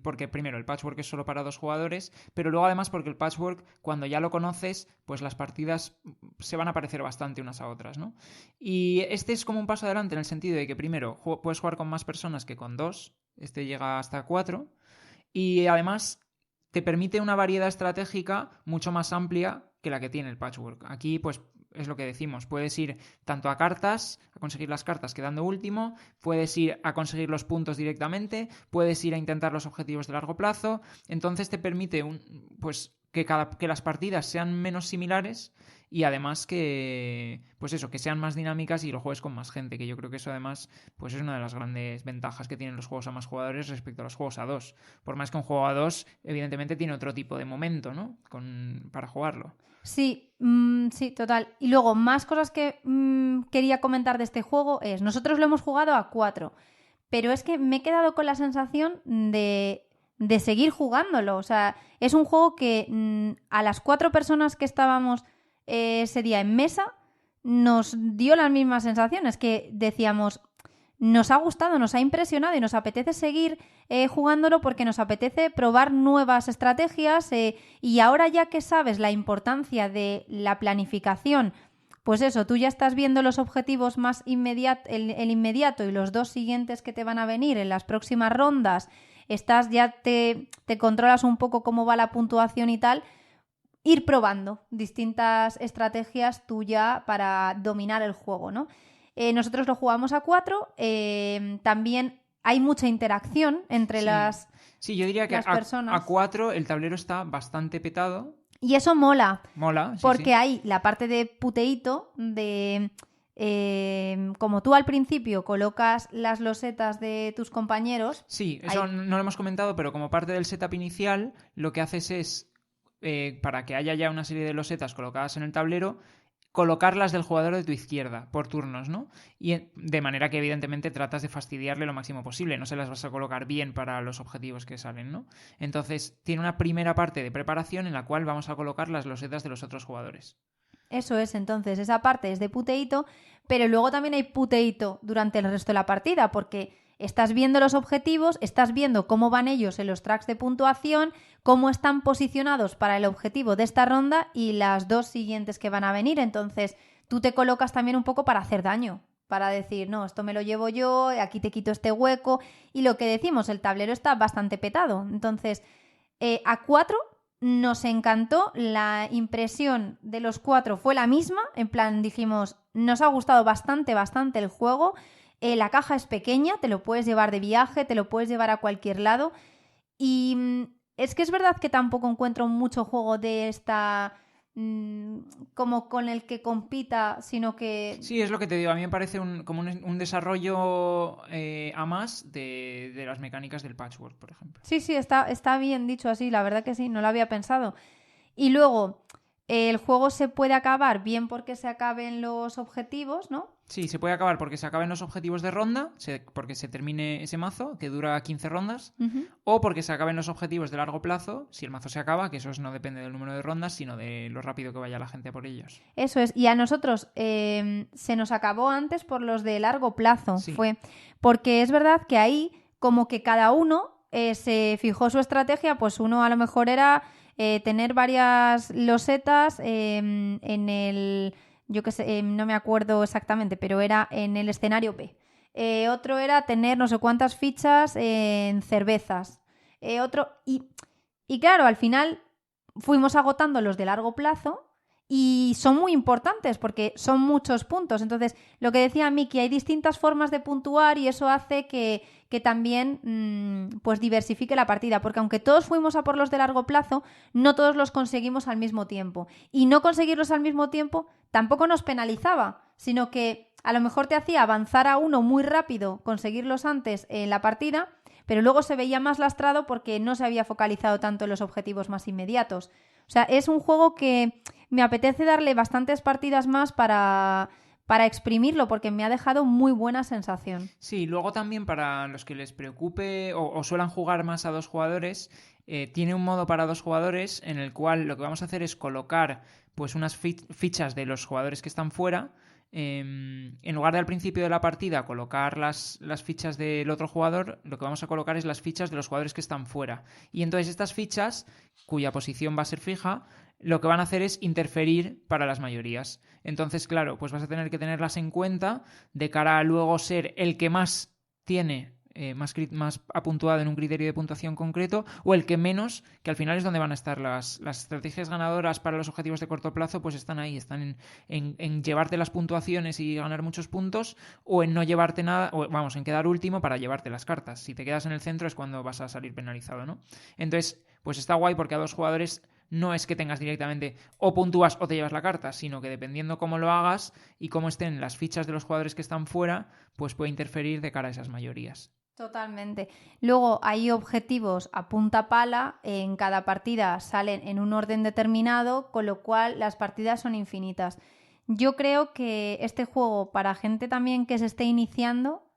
porque primero el patchwork es solo para 2 jugadores, pero luego además porque el patchwork, cuando ya lo conoces, pues las partidas se van a parecer bastante unas a otras, ¿no? Y este es como un paso adelante en el sentido de que primero puedes jugar con más personas que con 2, este llega hasta 4, y además te permite una variedad estratégica mucho más amplia que la que tiene el patchwork. Aquí, pues, es lo que decimos. Puedes ir tanto a cartas, a conseguir las cartas quedando último, puedes ir a conseguir los puntos directamente, puedes ir a intentar los objetivos de largo plazo. Entonces te permite pues que las partidas sean menos similares y además que, pues eso, que sean más dinámicas y lo juegues con más gente, que yo creo que eso además pues es una de las grandes ventajas que tienen los juegos a más jugadores respecto a los juegos a 2. Por más que un juego a 2 evidentemente tiene otro tipo de momento, ¿no? Para jugarlo. Sí, sí, total. Y luego, más cosas que quería comentar de este juego es, nosotros lo hemos jugado a 4, pero es que me he quedado con la sensación de seguir jugándolo. O sea, es un juego que a las 4 personas que estábamos ese día en mesa nos dio las mismas sensaciones, que decíamos, nos ha gustado, nos ha impresionado y nos apetece seguir jugándolo porque nos apetece probar nuevas estrategias y ahora ya que sabes la importancia de la planificación, pues eso, tú ya estás viendo los objetivos más el inmediato y los 2 siguientes que te van a venir en las próximas rondas, ya te controlas un poco cómo va la puntuación y tal, ir probando distintas estrategias tuya para dominar el juego, ¿no? Nosotros lo jugamos a 4, también hay mucha interacción entre las Sí, yo diría que personas. a 4 el tablero está bastante petado. Y eso mola. Mola, sí, porque sí. hay la parte de puteíto como tú al principio colocas las losetas de tus compañeros. Sí, eso no lo hemos comentado, pero como parte del setup inicial, lo que haces es, para que haya ya una serie de losetas colocadas en el tablero, colocarlas del jugador de tu izquierda por turnos, ¿no? Y de manera que evidentemente tratas de fastidiarle lo máximo posible, no se las vas a colocar bien para los objetivos que salen, ¿no? Entonces tiene una primera parte de preparación en la cual vamos a colocar las losetas de los otros jugadores. Eso es, entonces, esa parte es de puteíto, pero luego también hay puteíto durante el resto de la partida, porque estás viendo los objetivos, estás viendo cómo van ellos en los tracks de puntuación, cómo están posicionados para el objetivo de esta ronda y las 2 siguientes que van a venir. Entonces, tú te colocas también un poco para hacer daño, para decir, no, esto me lo llevo yo, aquí te quito este hueco. Y lo que decimos, el tablero está bastante petado. Entonces, a 4 nos encantó, la impresión de los 4 fue la misma, en plan dijimos, nos ha gustado bastante, bastante el juego, la caja es pequeña, te lo puedes llevar de viaje, te lo puedes llevar a cualquier lado y es que es verdad que tampoco encuentro mucho juego de esta como con el que compita, sino que... Sí, es lo que te digo, a mí me parece como un desarrollo a más de las mecánicas del patchwork, por ejemplo. Sí, sí, está bien dicho así, la verdad que sí, no lo había pensado. Y luego, el juego se puede acabar bien porque se acaben los objetivos, ¿no? Sí, se puede acabar porque se acaben los objetivos de ronda, porque se termine ese mazo, que dura 15 rondas, o porque se acaben los objetivos de largo plazo, si el mazo se acaba, que eso no depende del número de rondas, sino de lo rápido que vaya la gente por ellos. Eso es, y a nosotros se nos acabó antes por los de largo plazo, Sí. fue porque es verdad que ahí como que cada uno se fijó su estrategia, pues uno a lo mejor era tener varias losetas en el... Yo qué sé, no me acuerdo exactamente, pero era en el escenario B. Otro era tener no sé cuántas fichas en cervezas. Y claro, al final fuimos agotando los de largo plazo y son muy importantes porque son muchos puntos. Entonces, lo que decía Miki, hay distintas formas de puntuar y eso hace que también pues diversifique la partida, porque aunque todos fuimos a por los de largo plazo, no todos los conseguimos al mismo tiempo. Y no conseguirlos al mismo tiempo tampoco nos penalizaba, sino que a lo mejor te hacía avanzar a uno muy rápido, conseguirlos antes en la partida, pero luego se veía más lastrado porque no se había focalizado tanto en los objetivos más inmediatos. O sea, es un juego que me apetece darle bastantes partidas más para exprimirlo, porque me ha dejado muy buena sensación. Sí, luego también para los que les preocupe o suelan jugar más a 2 jugadores, tiene un modo para 2 jugadores en el cual lo que vamos a hacer es colocar pues unas fichas de los jugadores que están fuera. En lugar de al principio de la partida colocar las fichas del otro jugador, lo que vamos a colocar es las fichas de los jugadores que están fuera. Y entonces estas fichas, cuya posición va a ser fija, lo que van a hacer es interferir para las mayorías. Entonces, claro, pues vas a tener que tenerlas en cuenta de cara a luego ser el que más tiene más apuntuado en un criterio de puntuación concreto, o el que menos, que al final es donde van a estar las estrategias ganadoras para los objetivos de corto plazo, pues están ahí, están en llevarte las puntuaciones y ganar muchos puntos, o en no llevarte nada, o vamos, en quedar último para llevarte las cartas. Si te quedas en el centro es cuando vas a salir penalizado, ¿no? Entonces, pues está guay porque a 2 jugadores no es que tengas directamente o puntúas o te llevas la carta, sino que dependiendo cómo lo hagas y cómo estén las fichas de los jugadores que están fuera, pues puede interferir de cara a esas mayorías. Totalmente. Luego hay objetivos a punta pala, en cada partida salen en un orden determinado, con lo cual las partidas son infinitas. Yo creo que este juego, para gente también que se esté iniciando,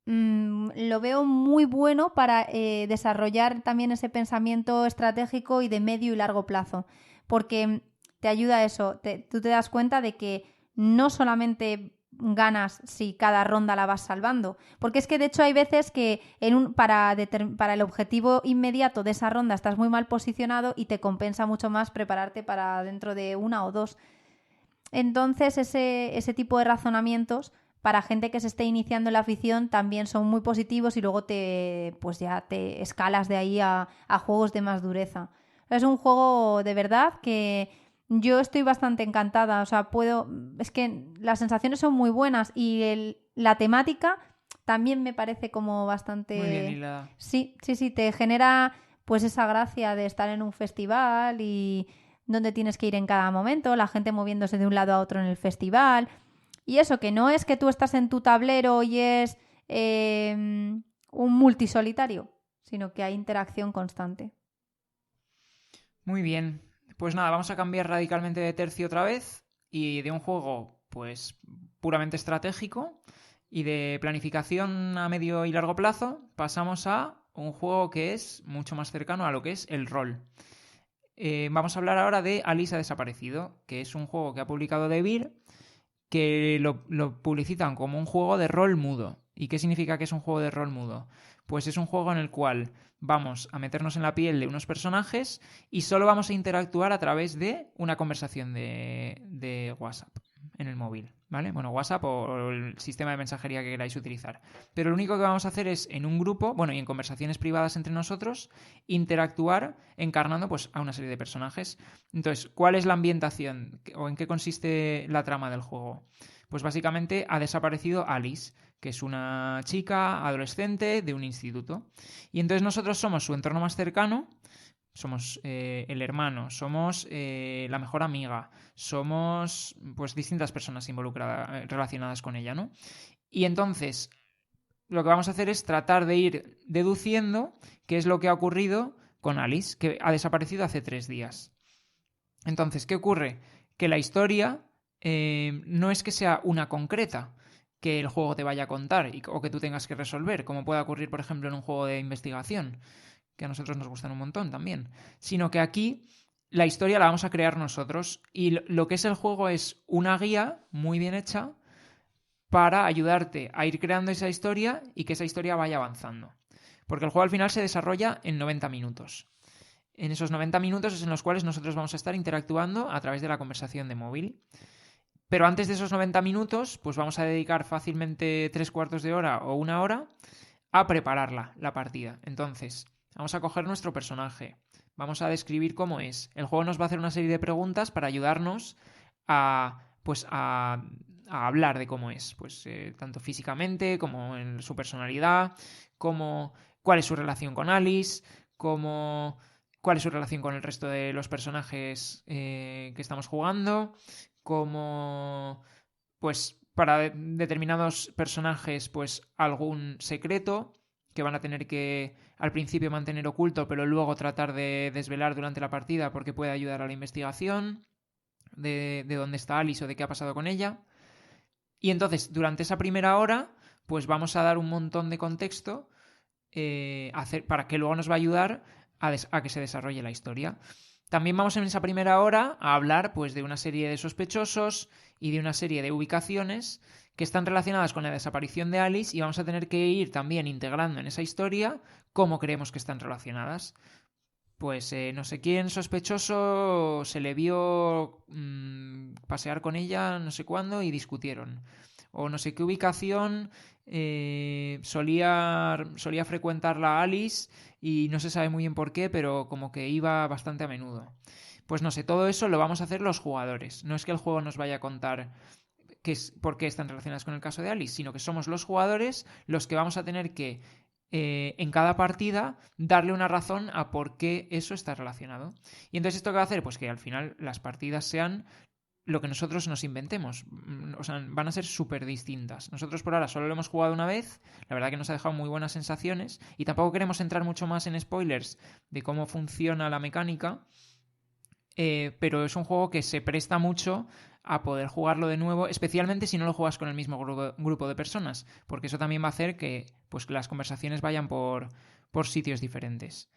lo veo muy bueno para desarrollar también ese pensamiento estratégico y de medio y largo plazo, porque te ayuda a eso, tú te das cuenta de que no solamente ganas si cada ronda la vas salvando, porque es que de hecho hay veces que para el objetivo inmediato de esa ronda estás muy mal posicionado y te compensa mucho más prepararte para dentro de una o dos. Entonces ese tipo de razonamientos para gente que se esté iniciando en la afición también son muy positivos y luego pues ya te escalas de ahí a juegos de más dureza. Es un juego de verdad que yo estoy bastante encantada, o sea, es que las sensaciones son muy buenas y la temática también me parece como bastante... Muy bien hilada. Sí, te genera pues esa gracia de estar en un festival y donde tienes que ir en cada momento, la gente moviéndose de un lado a otro en el festival. Y eso, que no es que tú estás en tu tablero y es un multisolitario, sino que hay interacción constante. Muy bien. Pues nada, vamos a cambiar radicalmente de tercio otra vez y de un juego pues puramente estratégico y de planificación a medio y largo plazo pasamos a un juego que es mucho más cercano a lo que es el rol. Vamos a hablar ahora de Alice ha desaparecido, que es un juego que ha publicado Devir, que lo publicitan como un juego de rol mudo. ¿Y qué significa que es un juego de rol mudo? Pues es un juego en el cual vamos a meternos en la piel de unos personajes y solo vamos a interactuar a través de una conversación de WhatsApp en el móvil, ¿vale? Bueno, WhatsApp o el sistema de mensajería que queráis utilizar. Pero lo único que vamos a hacer es en un grupo, bueno, y en conversaciones privadas entre nosotros, interactuar encarnando pues a una serie de personajes. Entonces, ¿cuál es la ambientación o en qué consiste la trama del juego? Pues básicamente ha desaparecido Alice, que es una chica adolescente de un instituto. Y entonces nosotros somos su entorno más cercano, somos el hermano, somos la mejor amiga, somos pues distintas personas involucradas, relacionadas con ella, ¿no? Y entonces lo que vamos a hacer es tratar de ir deduciendo qué es lo que ha ocurrido con Alice, que ha desaparecido hace 3 días. Entonces, ¿qué ocurre? Que la historia no es que sea una concreta que el juego te vaya a contar o que tú tengas que resolver, como puede ocurrir, por ejemplo, en un juego de investigación, que a nosotros nos gustan un montón también, sino que aquí la historia la vamos a crear nosotros y lo que es el juego es una guía muy bien hecha para ayudarte a ir creando esa historia y que esa historia vaya avanzando. Porque el juego al final se desarrolla en 90 minutos. En esos 90 minutos es en los cuales nosotros vamos a estar interactuando a través de la conversación de móvil. Pero antes de esos 90 minutos, pues vamos a dedicar fácilmente 3/4 de hora o 1 hora a prepararla, la partida. Entonces, vamos a coger nuestro personaje, vamos a describir cómo es. El juego nos va a hacer una serie de preguntas para ayudarnos pues a hablar de cómo es, pues tanto físicamente como en su personalidad, como cuál es su relación con Alice, como cuál es su relación con el resto de los personajes que estamos jugando, como pues para determinados personajes pues algún secreto que van a tener que al principio mantener oculto, pero luego tratar de desvelar durante la partida porque puede ayudar a la investigación de dónde está Alice o de qué ha pasado con ella. Y entonces, durante esa primera hora, pues vamos a dar un montón de contexto para que luego nos va a ayudar a que se desarrolle la historia. También vamos en esa primera hora a hablar pues, de una serie de sospechosos y de una serie de ubicaciones que están relacionadas con la desaparición de Alice y vamos a tener que ir también integrando en esa historia cómo creemos que están relacionadas. Pues no sé quién sospechoso se le vio pasear con ella no sé cuándo y discutieron. O no sé qué ubicación solía frecuentarla Alice y no se sabe muy bien por qué, pero como que iba bastante a menudo. Pues no sé, todo eso lo vamos a hacer los jugadores. No es que el juego nos vaya a contar por qué están relacionadas con el caso de Alice, sino que somos los jugadores los que vamos a tener que en cada partida darle una razón a por qué eso está relacionado. Y entonces esto qué va a hacer, pues que al final las partidas sean lo que nosotros nos inventemos. O sea, van a ser súper distintas. Nosotros por ahora solo lo hemos jugado una vez, la verdad que nos ha dejado muy buenas sensaciones y tampoco queremos entrar mucho más en spoilers de cómo funciona la mecánica, pero es un juego que se presta mucho a poder jugarlo de nuevo, especialmente si no lo juegas con el mismo grupo de personas, porque eso también va a hacer que pues, las conversaciones vayan por sitios diferentes.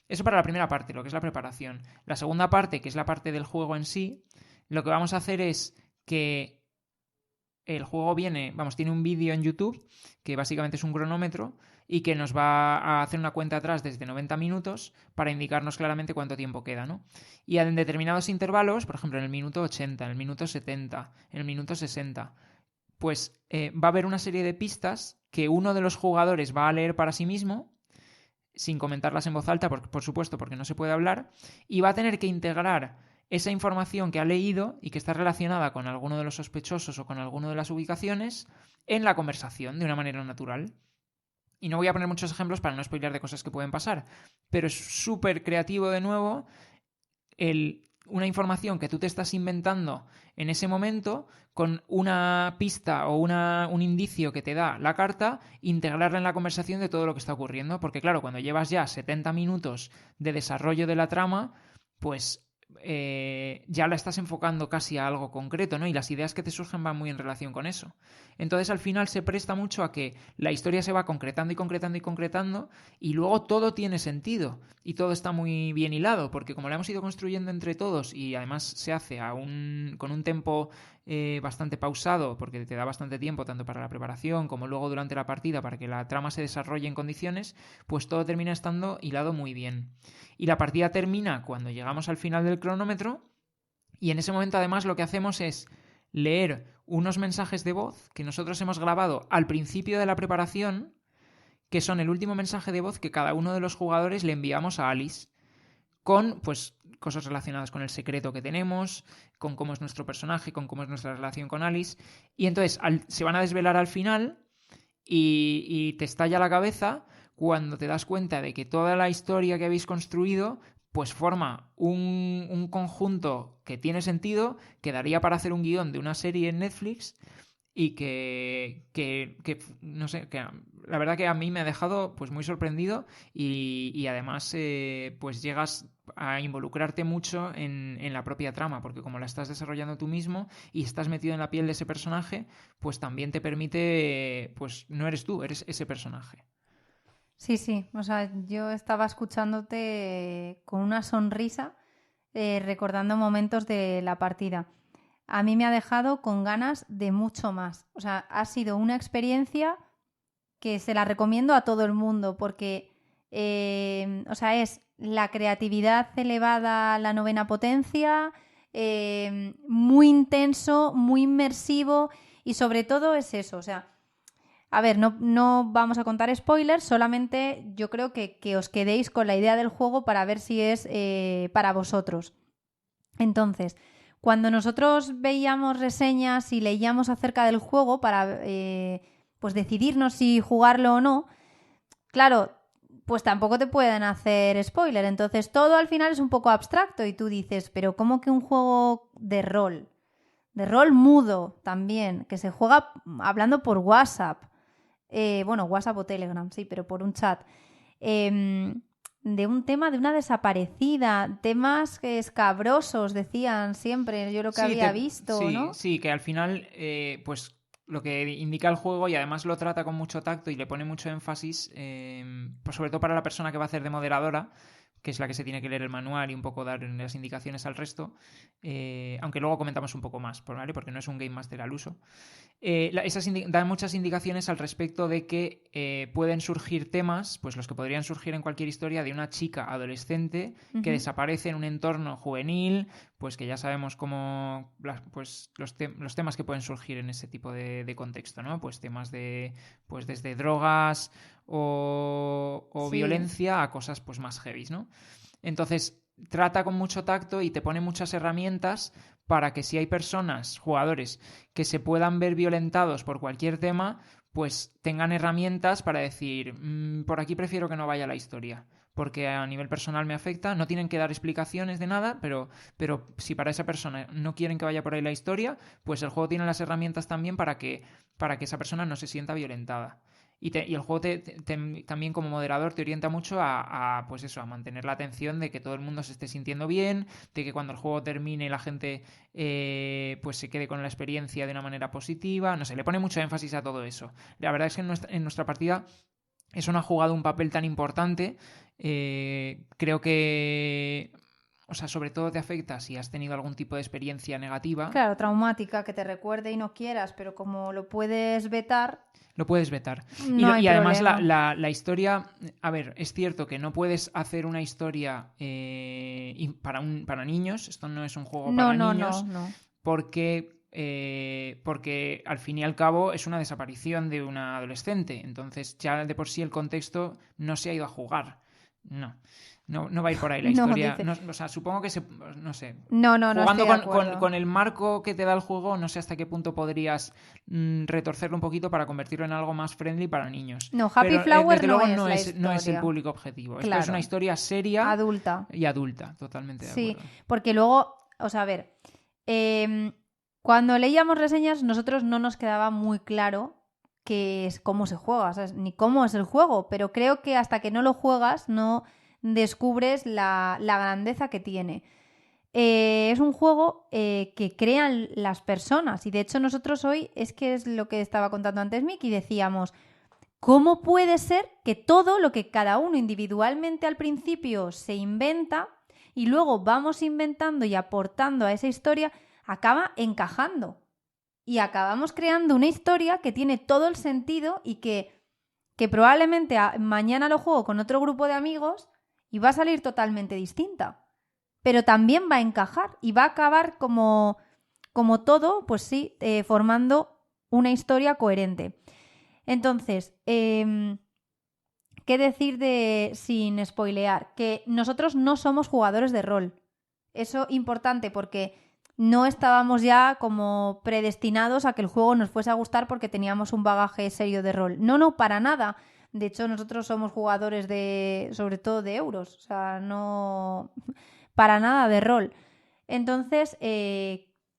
Eso para la primera parte, lo que es la preparación. La segunda parte, que es la parte del juego en sí, lo que vamos a hacer es que el juego tiene un vídeo en YouTube que básicamente es un cronómetro y que nos va a hacer una cuenta atrás desde 90 minutos para indicarnos claramente cuánto tiempo queda, ¿no? Y en determinados intervalos, por ejemplo en el minuto 80, en el minuto 70, en el minuto 60, pues va a haber una serie de pistas que uno de los jugadores va a leer para sí mismo, sin comentarlas en voz alta, por supuesto, porque no se puede hablar, y va a tener que integrar esa información que ha leído y que está relacionada con alguno de los sospechosos o con alguno de las ubicaciones en la conversación de una manera natural. Y no voy a poner muchos ejemplos para no spoilear de cosas que pueden pasar, pero es súper creativo de nuevo una información que tú te estás inventando en ese momento con una pista o un indicio que te da la carta, integrarla en la conversación de todo lo que está ocurriendo. Porque claro, cuando llevas ya 70 minutos de desarrollo de la trama, pues ya la estás enfocando casi a algo concreto, ¿no? Y las ideas que te surgen van muy en relación con eso. Entonces al final se presta mucho a que la historia se va concretando y concretando y concretando y luego todo tiene sentido y todo está muy bien hilado porque como lo hemos ido construyendo entre todos y además se hace con un tempo bastante pausado porque te da bastante tiempo tanto para la preparación como luego durante la partida para que la trama se desarrolle en condiciones, pues todo termina estando hilado muy bien. Y la partida termina cuando llegamos al final del cronómetro y en ese momento además lo que hacemos es leer unos mensajes de voz que nosotros hemos grabado al principio de la preparación, que son el último mensaje de voz que cada uno de los jugadores le enviamos a Alice, con pues cosas relacionadas con el secreto que tenemos, con cómo es nuestro personaje, con cómo es nuestra relación con Alice. Y entonces se van a desvelar al final y te estalla la cabeza cuando te das cuenta de que toda la historia que habéis construido pues forma un conjunto que tiene sentido, que daría para hacer un guión de una serie en Netflix y que no sé, que la verdad que a mí me ha dejado pues muy sorprendido y además pues llegas a involucrarte mucho en la propia trama, porque como la estás desarrollando tú mismo y estás metido en la piel de ese personaje, pues también te permite, pues no eres tú, eres ese personaje. Sí, sí, o sea, yo estaba escuchándote con una sonrisa, recordando momentos de la partida. A mí me ha dejado con ganas de mucho más. O sea, ha sido una experiencia que se la recomiendo a todo el mundo porque, o sea, es la creatividad elevada a la novena potencia, muy intenso, muy inmersivo y sobre todo es eso, o sea, a ver, no vamos a contar spoilers, solamente yo creo que os quedéis con la idea del juego para ver si es para vosotros. Entonces, cuando nosotros veíamos reseñas y leíamos acerca del juego para pues decidirnos si jugarlo o no, claro, pues tampoco te pueden hacer spoiler. Entonces todo al final es un poco abstracto y tú dices, pero ¿cómo que un juego de rol? De rol mudo también, que se juega hablando por WhatsApp. Bueno, WhatsApp o Telegram, sí, pero por un chat. De un tema de una desaparecida, temas escabrosos, decían siempre, yo lo que había visto, sí, ¿no? Sí, que al final, pues lo que indica el juego y además lo trata con mucho tacto y le pone mucho énfasis, pues sobre todo para la persona que va a hacer de moderadora, que es la que se tiene que leer el manual y un poco dar las indicaciones al resto, aunque luego comentamos un poco más, ¿vale? Porque no es un Game Master al uso. Dan muchas indicaciones al respecto de que pueden surgir temas, pues los que podrían surgir en cualquier historia, de una chica adolescente que desaparece en un entorno juvenil, pues que ya sabemos cómo pues los temas que pueden surgir en ese tipo de contexto, ¿no? Pues temas de, pues desde drogas o Sí. violencia a cosas pues más heavy, ¿no? Entonces trata con mucho tacto y te pone muchas herramientas para que si hay personas, jugadores, que se puedan ver violentados por cualquier tema, pues tengan herramientas para decir, por aquí prefiero que no vaya la historia, porque a nivel personal me afecta, no tienen que dar explicaciones de nada, pero si para esa persona no quieren que vaya por ahí la historia, pues el juego tiene las herramientas también para que esa persona no se sienta violentada. Y el juego también como moderador te orienta mucho pues eso, a mantener la atención de que todo el mundo se esté sintiendo bien, de que cuando el juego termine la gente pues se quede con la experiencia de una manera positiva. No sé, le pone mucho énfasis a todo eso. La verdad es que en nuestra partida eso no ha jugado un papel tan importante. Creo que... O sea, sobre todo te afecta si has tenido algún tipo de experiencia negativa. Claro, traumática, que te recuerde y no quieras, pero como lo puedes vetar... Lo puedes vetar. No hay y además problema. la historia, a ver, es cierto que no puedes hacer una historia para niños, esto no es un juego para niños, No. porque al fin y al cabo es una desaparición de una adolescente, entonces ya de por sí el contexto no se ha ido a jugar. No va a ir por ahí la No, historia. dice. No, o sea, supongo que no sé. No Jugando estoy de acuerdo. con el marco que te da el juego, no sé hasta qué punto podrías retorcerlo un poquito para convertirlo en algo más friendly para niños. No, Happy Pero Flower desde no luego es la no es el historia. público objetivo. Esto Claro. es una historia seria Adulta. y adulta, totalmente de Sí, acuerdo. porque luego, o sea, a ver, cuando leíamos reseñas, nosotros no nos quedaba muy claro cómo se juega, ¿sabes? Ni cómo es el juego, pero creo que hasta que no lo juegas no descubres la grandeza que tiene. Es un juego que crean las personas y de hecho nosotros hoy es que es lo que estaba contando antes Miki, decíamos, ¿cómo puede ser que todo lo que cada uno individualmente al principio se inventa y luego vamos inventando y aportando a esa historia acaba encajando? Y acabamos creando una historia que tiene todo el sentido y que probablemente mañana lo juego con otro grupo de amigos y va a salir totalmente distinta. Pero también va a encajar y va a acabar como todo, pues sí, formando una historia coherente. Entonces, ¿qué decir sin spoilear? Que nosotros no somos jugadores de rol. Eso importante porque no estábamos ya como predestinados a que el juego nos fuese a gustar porque teníamos un bagaje serio de rol. No, para nada. De hecho, nosotros somos jugadores sobre todo de euros. O sea, no para nada de rol. Entonces,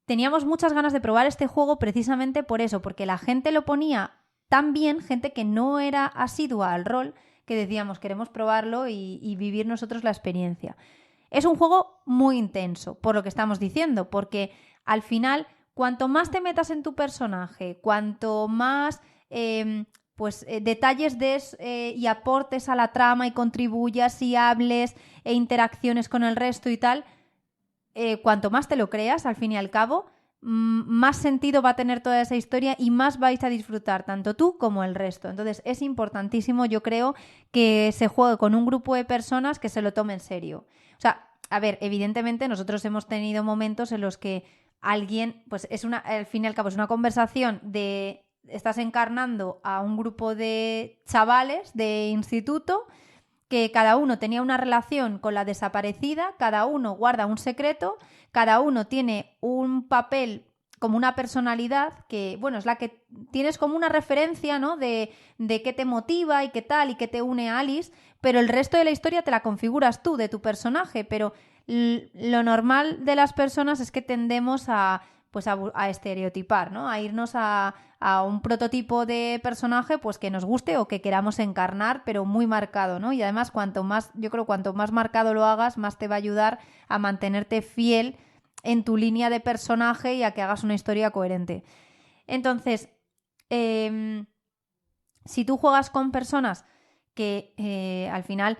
teníamos muchas ganas de probar este juego precisamente por eso, porque la gente lo ponía tan bien, gente que no era asidua al rol, que decíamos, queremos probarlo y vivir nosotros la experiencia. Es un juego muy intenso, por lo que estamos diciendo, porque al final, cuanto más te metas en tu personaje, cuanto más detalles des y aportes a la trama y contribuyas y hables e interacciones con el resto y tal, cuanto más te lo creas, al fin y al cabo, más sentido va a tener toda esa historia y más vais a disfrutar tanto tú como el resto. Entonces es importantísimo, yo creo, que se juegue con un grupo de personas que se lo tome en serio. O sea, a ver, evidentemente nosotros hemos tenido momentos en los que alguien, pues al fin y al cabo es una conversación estás encarnando a un grupo de chavales de instituto que cada uno tenía una relación con la desaparecida, cada uno guarda un secreto, cada uno tiene un papel como una personalidad que, bueno, es la que tienes como una referencia, ¿no? De qué te motiva y qué tal y qué te une a Alice, pero el resto de la historia te la configuras tú, de tu personaje, pero lo normal de las personas es que tendemos a estereotipar, ¿no? A irnos a un prototipo de personaje pues que nos guste o que queramos encarnar, pero muy marcado, ¿no? Y además cuanto más marcado lo hagas, más te va a ayudar a mantenerte fiel en tu línea de personaje y a que hagas una historia coherente. Entonces, si tú juegas con personas que al final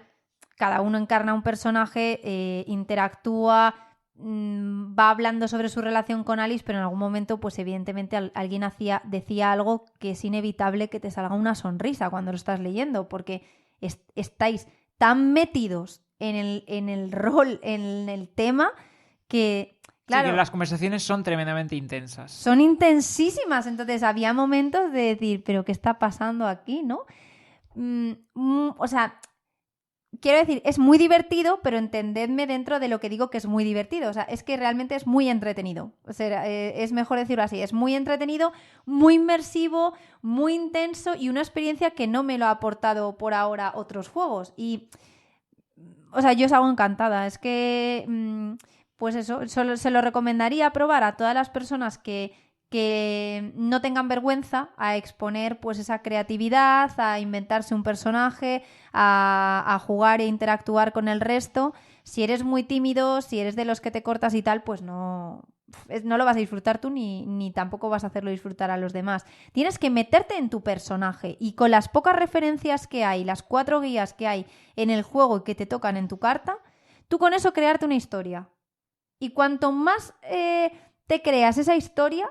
cada uno encarna un personaje, interactúa, va hablando sobre su relación con Alice, pero en algún momento, pues evidentemente alguien decía algo que es inevitable que te salga una sonrisa cuando lo estás leyendo, porque estáis tan metidos en el rol, en el tema, que, claro, sí, que las conversaciones son tremendamente intensas. Son intensísimas, entonces había momentos de decir, ¿pero qué está pasando aquí, no? O sea, quiero decir, es muy divertido, pero entendedme dentro de lo que digo que es muy divertido. O sea, es que realmente es muy entretenido. O sea, es mejor decirlo así. Es muy entretenido, muy inmersivo, muy intenso y una experiencia que no me lo ha aportado por ahora otros juegos. Y, o sea, yo os hago encantada. Es que, pues eso, solo se lo recomendaría probar a todas las personas que no tengan vergüenza a exponer pues esa creatividad, a inventarse un personaje, a jugar e interactuar con el resto. Si eres muy tímido, si eres de los que te cortas y tal, pues no lo vas a disfrutar tú ni tampoco vas a hacerlo disfrutar a los demás. Tienes que meterte en tu personaje y con las pocas referencias que hay, las 4 guías que hay en el juego y que te tocan en tu carta, tú con eso crearte una historia. Y cuanto más te creas esa historia,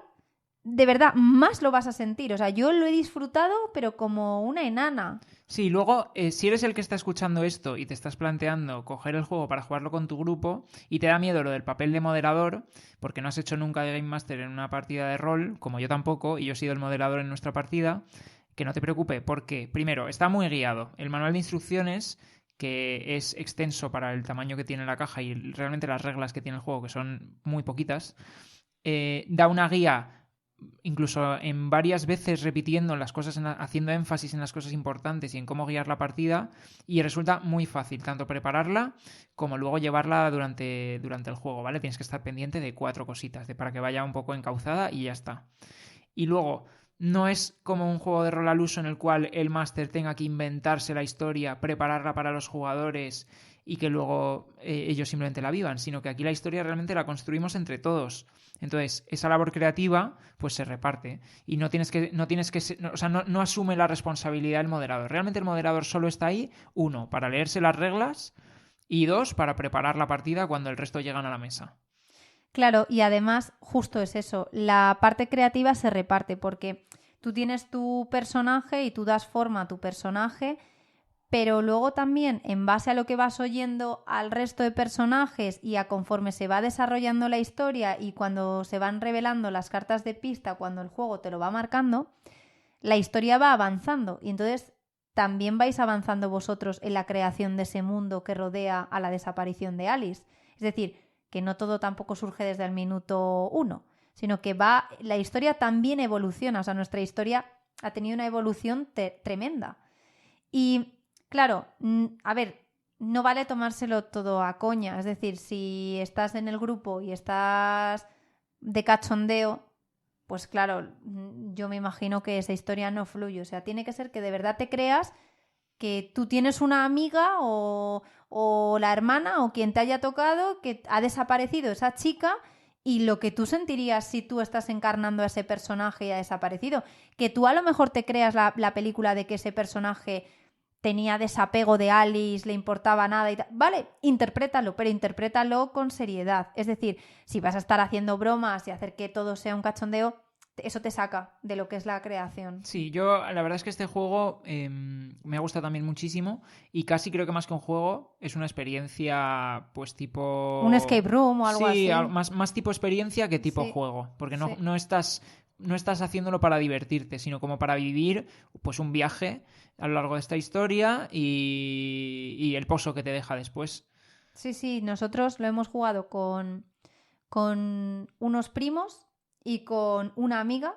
de verdad, más lo vas a sentir. O sea, yo lo he disfrutado, pero como una enana. Sí, luego, si eres el que está escuchando esto y te estás planteando coger el juego para jugarlo con tu grupo y te da miedo lo del papel de moderador, porque no has hecho nunca de Game Master en una partida de rol, como yo tampoco, y yo he sido el moderador en nuestra partida, que no te preocupe, porque, primero, está muy guiado. El manual de instrucciones, que es extenso para el tamaño que tiene la caja y realmente las reglas que tiene el juego, que son muy poquitas, da una guía incluso en varias veces repitiendo las cosas, haciendo énfasis en las cosas importantes y en cómo guiar la partida, y resulta muy fácil tanto prepararla como luego llevarla durante el juego, ¿vale? Tienes que estar pendiente de 4 cositas para que vaya un poco encauzada y ya está. Y luego, no es como un juego de rol al uso en el cual el máster tenga que inventarse la historia, prepararla para los jugadores y que luego ellos simplemente la vivan, sino que aquí la historia realmente la construimos entre todos. Entonces, esa labor creativa pues se reparte y no asume la responsabilidad del moderador. Realmente el moderador solo está ahí, 1, para leerse las reglas y 2, para preparar la partida cuando el resto llegan a la mesa. Claro, y además justo es eso, la parte creativa se reparte porque tú tienes tu personaje y tú das forma a tu personaje, pero luego también en base a lo que vas oyendo al resto de personajes y a conforme se va desarrollando la historia y cuando se van revelando las cartas de pista, cuando el juego te lo va marcando, la historia va avanzando y entonces también vais avanzando vosotros en la creación de ese mundo que rodea a la desaparición de Alice. Es decir, que no todo tampoco surge desde el minuto 1, sino que la historia también evoluciona, o sea, nuestra historia ha tenido una evolución tremenda. Y claro, a ver, no vale tomárselo todo a coña, es decir, si estás en el grupo y estás de cachondeo, pues claro, yo me imagino que esa historia no fluye, o sea, tiene que ser que de verdad te creas que tú tienes una amiga o la hermana o quien te haya tocado que ha desaparecido esa chica y lo que tú sentirías si tú estás encarnando a ese personaje y ha desaparecido. Que tú a lo mejor te creas la película de que ese personaje tenía desapego de Alice, le importaba nada y tal. Vale, interprétalo, pero interprétalo con seriedad. Es decir, si vas a estar haciendo bromas y hacer que todo sea un cachondeo, eso te saca de lo que es la creación. Sí, yo la verdad es que este juego me ha gustado también muchísimo y casi creo que más que un juego es una experiencia pues tipo... Un escape room o algo así. Sí, más tipo experiencia que tipo juego, porque no estás no estás haciéndolo para divertirte, sino como para vivir pues un viaje a lo largo de esta historia y el pozo que te deja después. Sí, sí, nosotros lo hemos jugado con unos primos y con una amiga.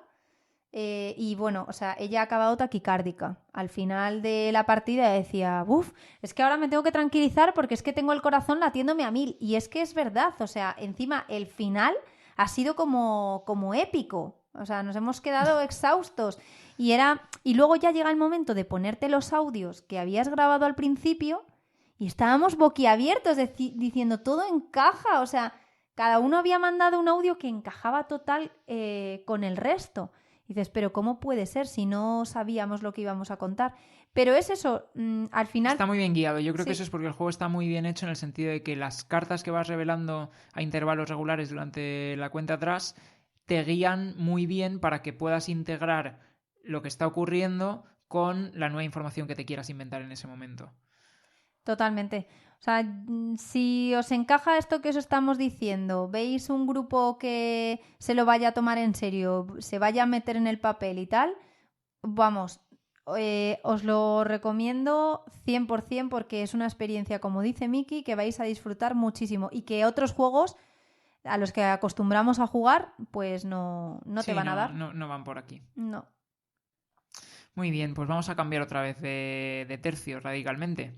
Y bueno, o sea, ella ha acabado taquicárdica. Al final de la partida decía, uff, es que ahora me tengo que tranquilizar porque es que tengo el corazón latiéndome a 1000. Y es que es verdad, o sea, encima el final ha sido como épico. O sea, nos hemos quedado exhaustos. Y luego ya llega el momento de ponerte los audios que habías grabado al principio y estábamos boquiabiertos diciendo todo encaja. O sea, cada uno había mandado un audio que encajaba total con el resto. Y dices, pero ¿cómo puede ser si no sabíamos lo que íbamos a contar? Pero es eso, al final... Está muy bien guiado. Yo creo que Sí. eso es porque el juego está muy bien hecho en el sentido de que las cartas que vas revelando a intervalos regulares durante la cuenta atrás te guían muy bien para que puedas integrar lo que está ocurriendo con la nueva información que te quieras inventar en ese momento. Totalmente. O sea, si os encaja esto que os estamos diciendo, veis un grupo que se lo vaya a tomar en serio, se vaya a meter en el papel y tal, vamos, os lo recomiendo 100% porque es una experiencia, como dice Miki, que vais a disfrutar muchísimo y que otros juegos a los que acostumbramos a jugar, pues no Sí, te van a dar. no van por aquí. No. Muy bien, pues vamos a cambiar otra vez de tercio radicalmente.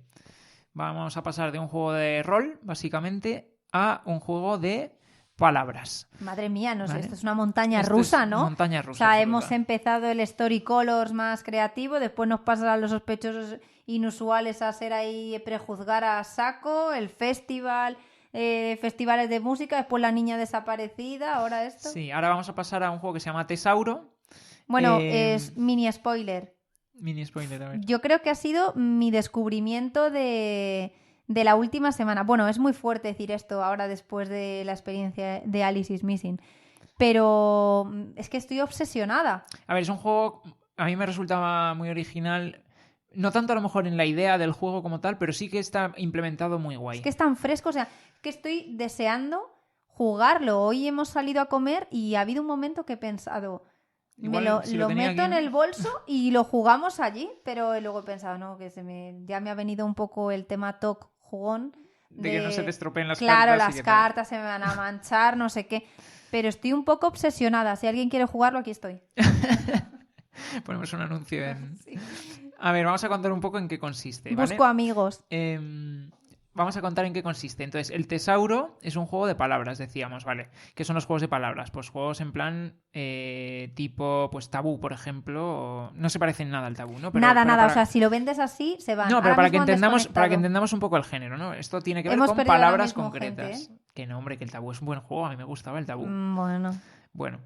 Vamos a pasar de un juego de rol, básicamente, a un juego de palabras. Madre mía, no sé, ¿Vale? esto es una montaña Esto rusa, es ¿no? montaña O rusa sea, absoluta. hemos empezado el Story Colors más creativo, después nos pasan a los sospechosos inusuales a ser ahí prejuzgar a saco, el festival, festivales de música, después la niña desaparecida, ahora esto. Sí, ahora vamos a pasar a un juego que se llama Tesauro. Bueno, es mini spoiler. Mini spoiler, a ver. Yo creo que ha sido mi descubrimiento de la última semana. Bueno, es muy fuerte decir esto ahora después de la experiencia de Alice is Missing. Pero es que estoy obsesionada. A ver, es un juego, a mí me resulta muy original. No tanto a lo mejor en la idea del juego como tal, pero sí que está implementado muy guay. Es que es tan fresco, o sea, que estoy deseando jugarlo. Hoy hemos salido a comer y ha habido un momento que he pensado, Igual, si lo lo tenía meto aquí- en el bolso y lo jugamos allí, pero luego he pensado, no, que ya me ha venido un poco el tema TOC jugón. De que no se te estropeen las Claro, cartas. y las que tal. cartas se me van a manchar, no sé qué. Pero estoy un poco obsesionada. Si alguien quiere jugarlo, aquí estoy. Ponemos un anuncio en... Sí. A ver, vamos a contar un poco en qué consiste, ¿vale? Busco amigos. Vamos a contar en qué consiste. Entonces, el Tesauro es un juego de palabras, decíamos, ¿vale? ¿Qué son los juegos de palabras? Pues juegos en plan tipo, pues Tabú, por ejemplo. No se parecen nada al Tabú, ¿no? Nada. para- O sea, si lo vendes así, se van. No, pero Ahora para que, mismo han entendamos, para que desconectado. entendamos un poco el género, ¿no? Esto tiene que ver Hemos con perdido ahora palabras mismo concretas. gente, ¿eh? Que no, hombre, que el Tabú es un buen juego. A mí me gustaba el Tabú. Bueno. Bueno,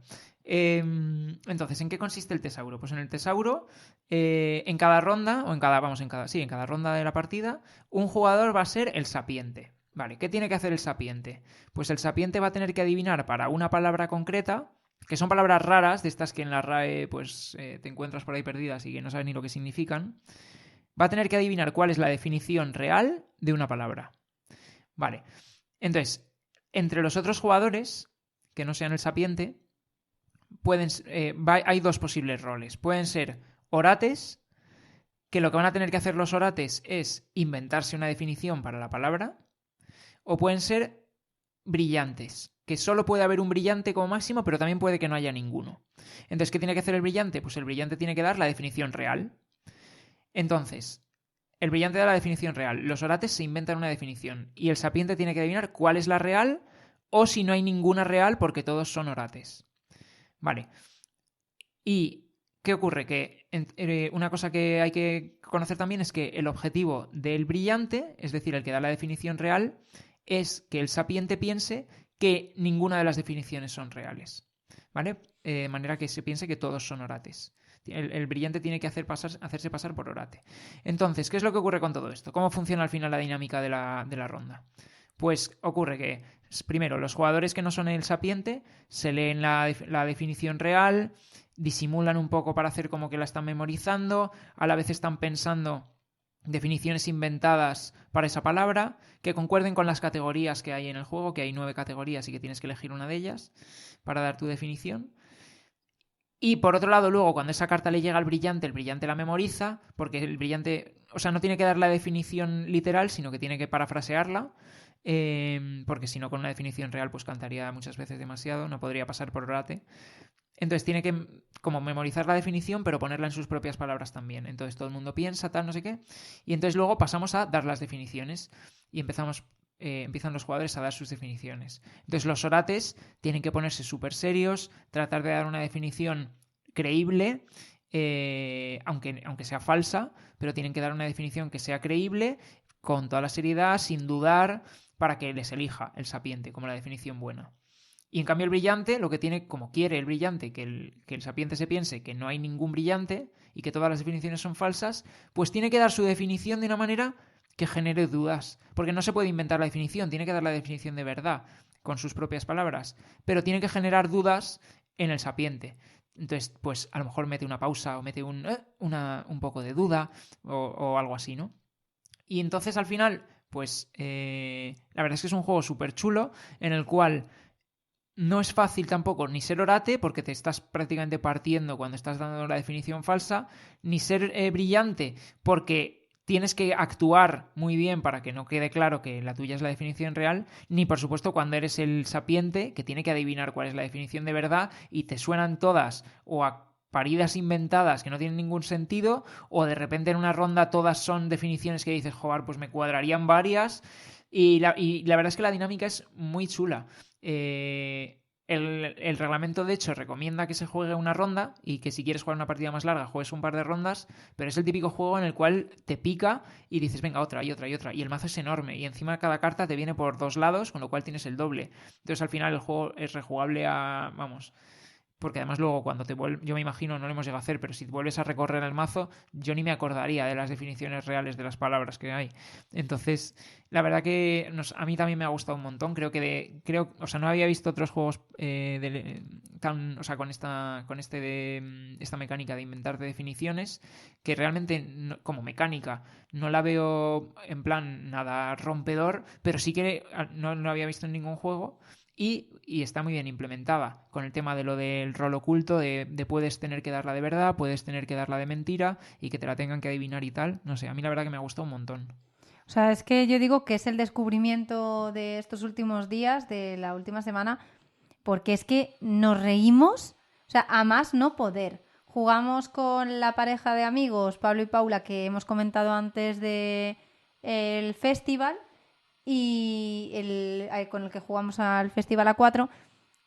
entonces, ¿en qué consiste el Tesauro? Pues en el Tesauro, en cada ronda, o en cada, vamos, en cada ronda de la partida, un jugador va a ser el sapiente. Vale, ¿qué tiene que hacer el sapiente? Pues el sapiente va a tener que adivinar para una palabra concreta, que son palabras raras, de estas que en la RAE pues te encuentras por ahí perdidas y que no sabes ni lo que significan. Va a tener que adivinar cuál es la definición real de una palabra. Vale, entonces, entre los otros jugadores que no sean el sapiente, hay dos posibles roles. Pueden ser orates, que lo que van a tener que hacer los orates es inventarse una definición para la palabra, o pueden ser brillantes, que solo puede haber un brillante como máximo, pero también puede que no haya ninguno. Entonces, ¿qué tiene que hacer el brillante? Pues el brillante tiene que dar la definición real. Entonces, el brillante da la definición real, los orates se inventan una definición y el sapiente tiene que adivinar cuál es la real o si no hay ninguna real porque todos son orates. Vale. ¿Y qué ocurre? Que una cosa que hay que conocer también es que el objetivo del brillante, es decir, el que da la definición real, es que el sapiente piense que ninguna de las definiciones son reales. ¿Vale? De manera que se piense que todos son orates. El brillante tiene que hacerse pasar por orate. Entonces, ¿qué es lo que ocurre con todo esto? ¿Cómo funciona al final la dinámica de la ronda? Pues ocurre que, primero, los jugadores que no son el sapiente se leen la definición real, disimulan un poco para hacer como que la están memorizando, a la vez están pensando definiciones inventadas para esa palabra, que concuerden con las categorías que hay en el juego, que hay 9 categorías y que tienes que elegir una de ellas para dar tu definición. Y por otro lado, luego, cuando esa carta le llega al brillante, el brillante la memoriza, porque el brillante, o sea, no tiene que dar la definición literal, sino que tiene que parafrasearla, porque si no, con una definición real, pues cantaría muchas veces demasiado, no podría pasar por orate. Entonces tiene que como memorizar la definición, pero ponerla en sus propias palabras también. Entonces todo el mundo piensa, tal, no sé qué. Y entonces luego pasamos a dar las definiciones y empiezan los jugadores a dar sus definiciones. Entonces los orates tienen que ponerse súper serios, tratar de dar una definición creíble, aunque sea falsa, pero tienen que dar una definición que sea creíble, con toda la seriedad, sin dudar, para que les elija el sapiente como la definición buena. Y en cambio el brillante, lo que tiene, como quiere el brillante, que el sapiente se piense que no hay ningún brillante y que todas las definiciones son falsas, pues tiene que dar su definición de una manera que genere dudas. Porque no se puede inventar la definición, tiene que dar la definición de verdad, con sus propias palabras. Pero tiene que generar dudas en el sapiente. Entonces, pues a lo mejor mete una pausa o mete un poco de duda o algo así, ¿no? Y entonces al final, pues la verdad es que es un juego súper chulo en el cual no es fácil tampoco ni ser orate, porque te estás prácticamente partiendo cuando estás dando la definición falsa, ni ser brillante, porque tienes que actuar muy bien para que no quede claro que la tuya es la definición real, ni por supuesto cuando eres el sapiente, que tiene que adivinar cuál es la definición de verdad y te suenan todas o a paridas inventadas que no tienen ningún sentido, o de repente en una ronda todas son definiciones que dices, joder, pues me cuadrarían varias. Y la verdad es que la dinámica es muy chula. El reglamento, de hecho, recomienda que se juegue una ronda y que si quieres jugar una partida más larga, juegues un par de rondas, pero es el típico juego en el cual te pica y dices, venga, otra y otra y otra. Y el mazo es enorme y encima cada carta te viene por 2 lados, con lo cual tienes el doble. Entonces al final el juego es rejugable a, vamos, porque además luego cuando te vuelves, yo me imagino, no lo hemos llegado a hacer, pero si vuelves a recorrer el mazo, yo ni me acordaría de las definiciones reales de las palabras que hay. Entonces, la verdad que a mí también me ha gustado un montón. O sea, no había visto otros juegos o sea, con esta mecánica de inventarte definiciones, que realmente como mecánica no la veo en plan nada rompedor, pero sí que no lo había visto en ningún juego. Y está muy bien implementada con el tema de lo del rol oculto, de puedes tener que darla de verdad, puedes tener que darla de mentira y que te la tengan que adivinar y tal. No sé, a mí la verdad que me ha gustado un montón. O sea, es que yo digo que es el descubrimiento de estos últimos días, de la última semana, porque es que nos reímos, o sea, a más no poder. Jugamos con la pareja de amigos, Pablo y Paula, que hemos comentado antes de el festival, y con el que jugamos al Festival A4.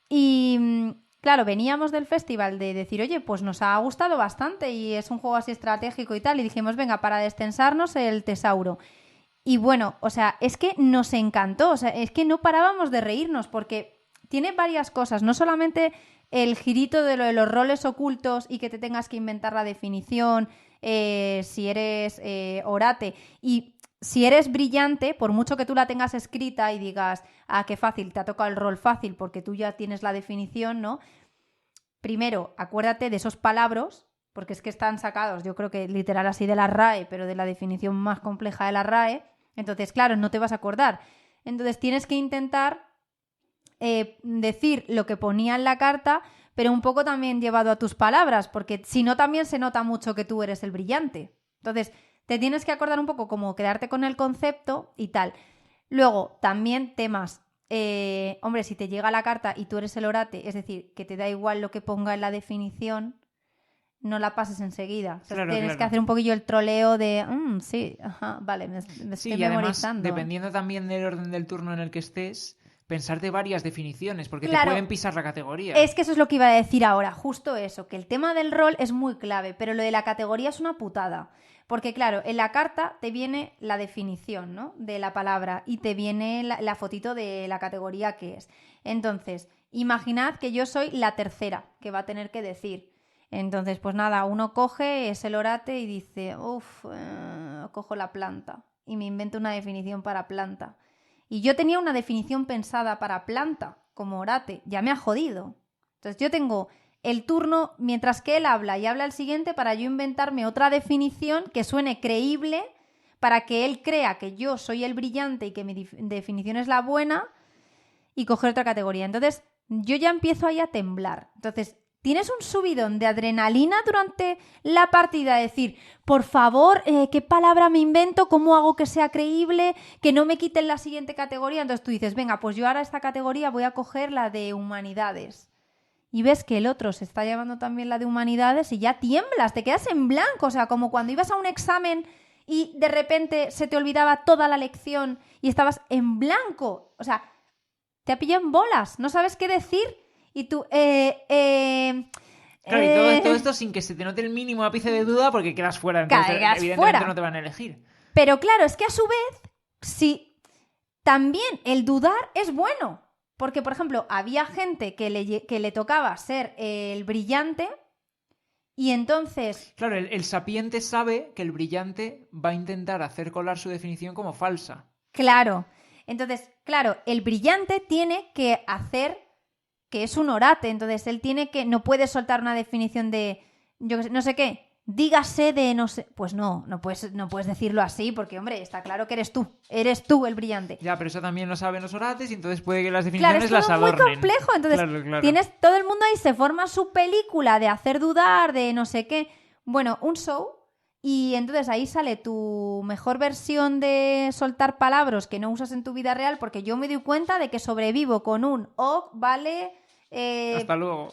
Y claro, veníamos del festival de decir, oye, pues nos ha gustado bastante y es un juego así estratégico y tal. Y dijimos, venga, para destensarnos el Tesauro. Y bueno, o sea, es que nos encantó, o sea, es que no parábamos de reírnos porque tiene varias cosas, no solamente el girito de lo de los roles ocultos y que te tengas que inventar la definición, si eres orate, y si eres brillante, por mucho que tú la tengas escrita y digas, ah, qué fácil, te ha tocado el rol fácil porque tú ya tienes la definición, ¿no? Primero, acuérdate de esos palabras, porque es que están sacados, yo creo que literal así de la RAE, pero de la definición más compleja de la RAE. Entonces, claro, no te vas a acordar. Entonces tienes que intentar decir lo que ponía en la carta, pero un poco también llevado a tus palabras, porque si no también se nota mucho que tú eres el brillante. Entonces, te tienes que acordar un poco cómo quedarte con el concepto y tal. Luego, también temas. Hombre, si te llega la carta y tú eres el orate, es decir, que te da igual lo que ponga en la definición, no la pases enseguida. O sea, Claro, tienes claro. que hacer un poquillo el troleo de, sí, ajá, vale, me Sí, estoy y además, memorizando. dependiendo también del orden del turno en el que estés, pensarte varias definiciones, porque te Claro, pueden pisar la categoría. es que eso es lo que iba a decir ahora, justo eso, que el tema del rol es muy clave, pero lo de la categoría es una putada. Porque claro, en la carta te viene la definición, ¿no?, de la palabra y te viene la fotito de la categoría que es. Entonces, imaginad que yo soy la tercera que va a tener que decir. Entonces, pues nada, uno coge, es el orate y dice, cojo la planta y me invento una definición para planta. Y yo tenía una definición pensada para planta, como orate, ya me ha jodido. Entonces yo tengo el turno mientras que él habla y habla el siguiente para yo inventarme otra definición que suene creíble para que él crea que yo soy el brillante y que mi definición es la buena y coger otra categoría. Entonces yo ya empiezo ahí a temblar. Entonces tienes un subidón de adrenalina durante la partida, decir, por favor, ¿qué palabra me invento? ¿Cómo hago que sea creíble? Que no me quiten la siguiente categoría. Entonces tú dices, venga, pues yo ahora esta categoría voy a coger la de humanidades. Y ves que el otro se está llevando también la de humanidades y ya tiemblas, te quedas en blanco. O sea, como cuando ibas a un examen y de repente se te olvidaba toda la lección y estabas en blanco. O sea, te ha pillado en bolas, no sabes qué decir. Y tú, Claro, y todo esto sin que se te note el mínimo ápice de duda porque quedas fuera. Entonces, quedas evidentemente fuera. no te van a elegir. Pero claro, es que a su vez, sí, también el dudar es bueno. Porque, por ejemplo, había gente que le tocaba ser el brillante y entonces... Claro, el sapiente sabe que el brillante va a intentar hacer colar su definición como falsa. Claro. Entonces, claro, el brillante tiene que hacer que es un orate. Entonces, él tiene que... No puede soltar una definición de... Yo qué sé, no sé qué. Dígase de no sé... Pues no puedes decirlo así porque, hombre, está claro que eres tú. Eres tú el brillante. Ya, pero eso también lo saben los orates y entonces puede que las Claro, definiciones es las todo adornen. muy complejo. Entonces, Claro. tienes todo el mundo ahí, se forma su película de hacer dudar, de no sé qué. Bueno, un show. Y entonces ahí sale tu mejor versión de soltar palabras que no usas en tu vida real, porque yo me doy cuenta de que sobrevivo con un ok, vale... Hasta luego.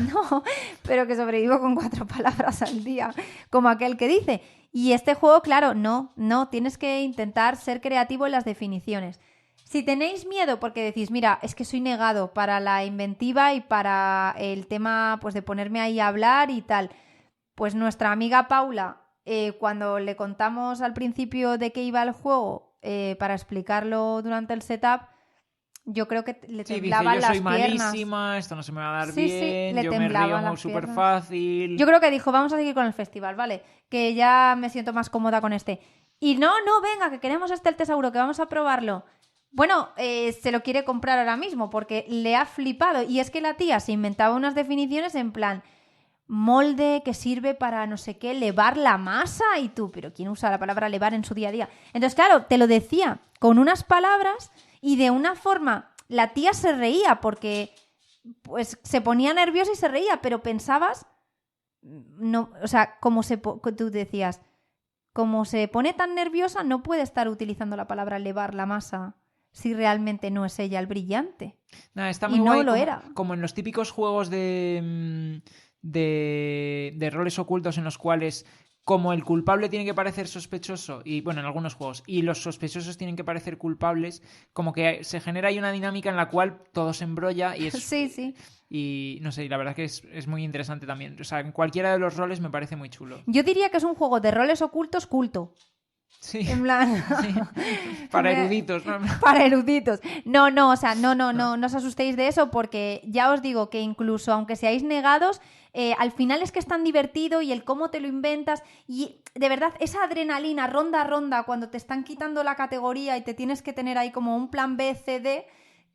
No, pero que sobrevivo con 4 palabras al día, como aquel que dice. Y este juego, claro, no, tienes que intentar ser creativo en las definiciones. Si tenéis miedo porque decís, mira, es que soy negado para la inventiva y para el tema pues de ponerme ahí a hablar y tal, pues nuestra amiga Paula, cuando le contamos al principio de qué iba el juego, para explicarlo durante el setup, yo creo que le temblaban dice, yo las soy piernas. malísima, esto no se me va a dar Sí, bien, le yo me río temblaban súper las piernas. fácil. Yo creo que dijo, vamos a seguir con el festival, ¿vale? Que ya me siento más cómoda con este. Y no, venga, que queremos el tesauro, que vamos a probarlo. Bueno, se lo quiere comprar ahora mismo porque le ha flipado. Y es que la tía se inventaba unas definiciones en plan molde que sirve para no sé qué, levar la masa y tú, pero ¿quién usa la palabra levar en su día a día? Entonces, claro, te lo decía con unas palabras y de una forma, la tía se reía porque pues se ponía nerviosa y se reía, pero pensabas, no, o sea, tú decías, como se pone tan nerviosa, no puede estar utilizando la palabra levar la masa si realmente no es ella el brillante. Nah, está muy y no guay, lo era. como en los típicos juegos de roles ocultos en los cuales como el culpable tiene que parecer sospechoso, y bueno, en algunos juegos, y los sospechosos tienen que parecer culpables, como que se genera ahí una dinámica en la cual todo se embrolla y es... Sí. Y no sé, y la verdad que es muy interesante también. O sea, en cualquiera de los roles me parece muy chulo. Yo diría que es un juego de roles ocultos culto. Sí. En plan... Sí. Para eruditos, ¿no? Para eruditos. No, o sea, no os asustéis de eso porque ya os digo que incluso aunque seáis negados, al final es que es tan divertido y el cómo te lo inventas y de verdad esa adrenalina ronda a ronda cuando te están quitando la categoría y te tienes que tener ahí como un plan B, C, D,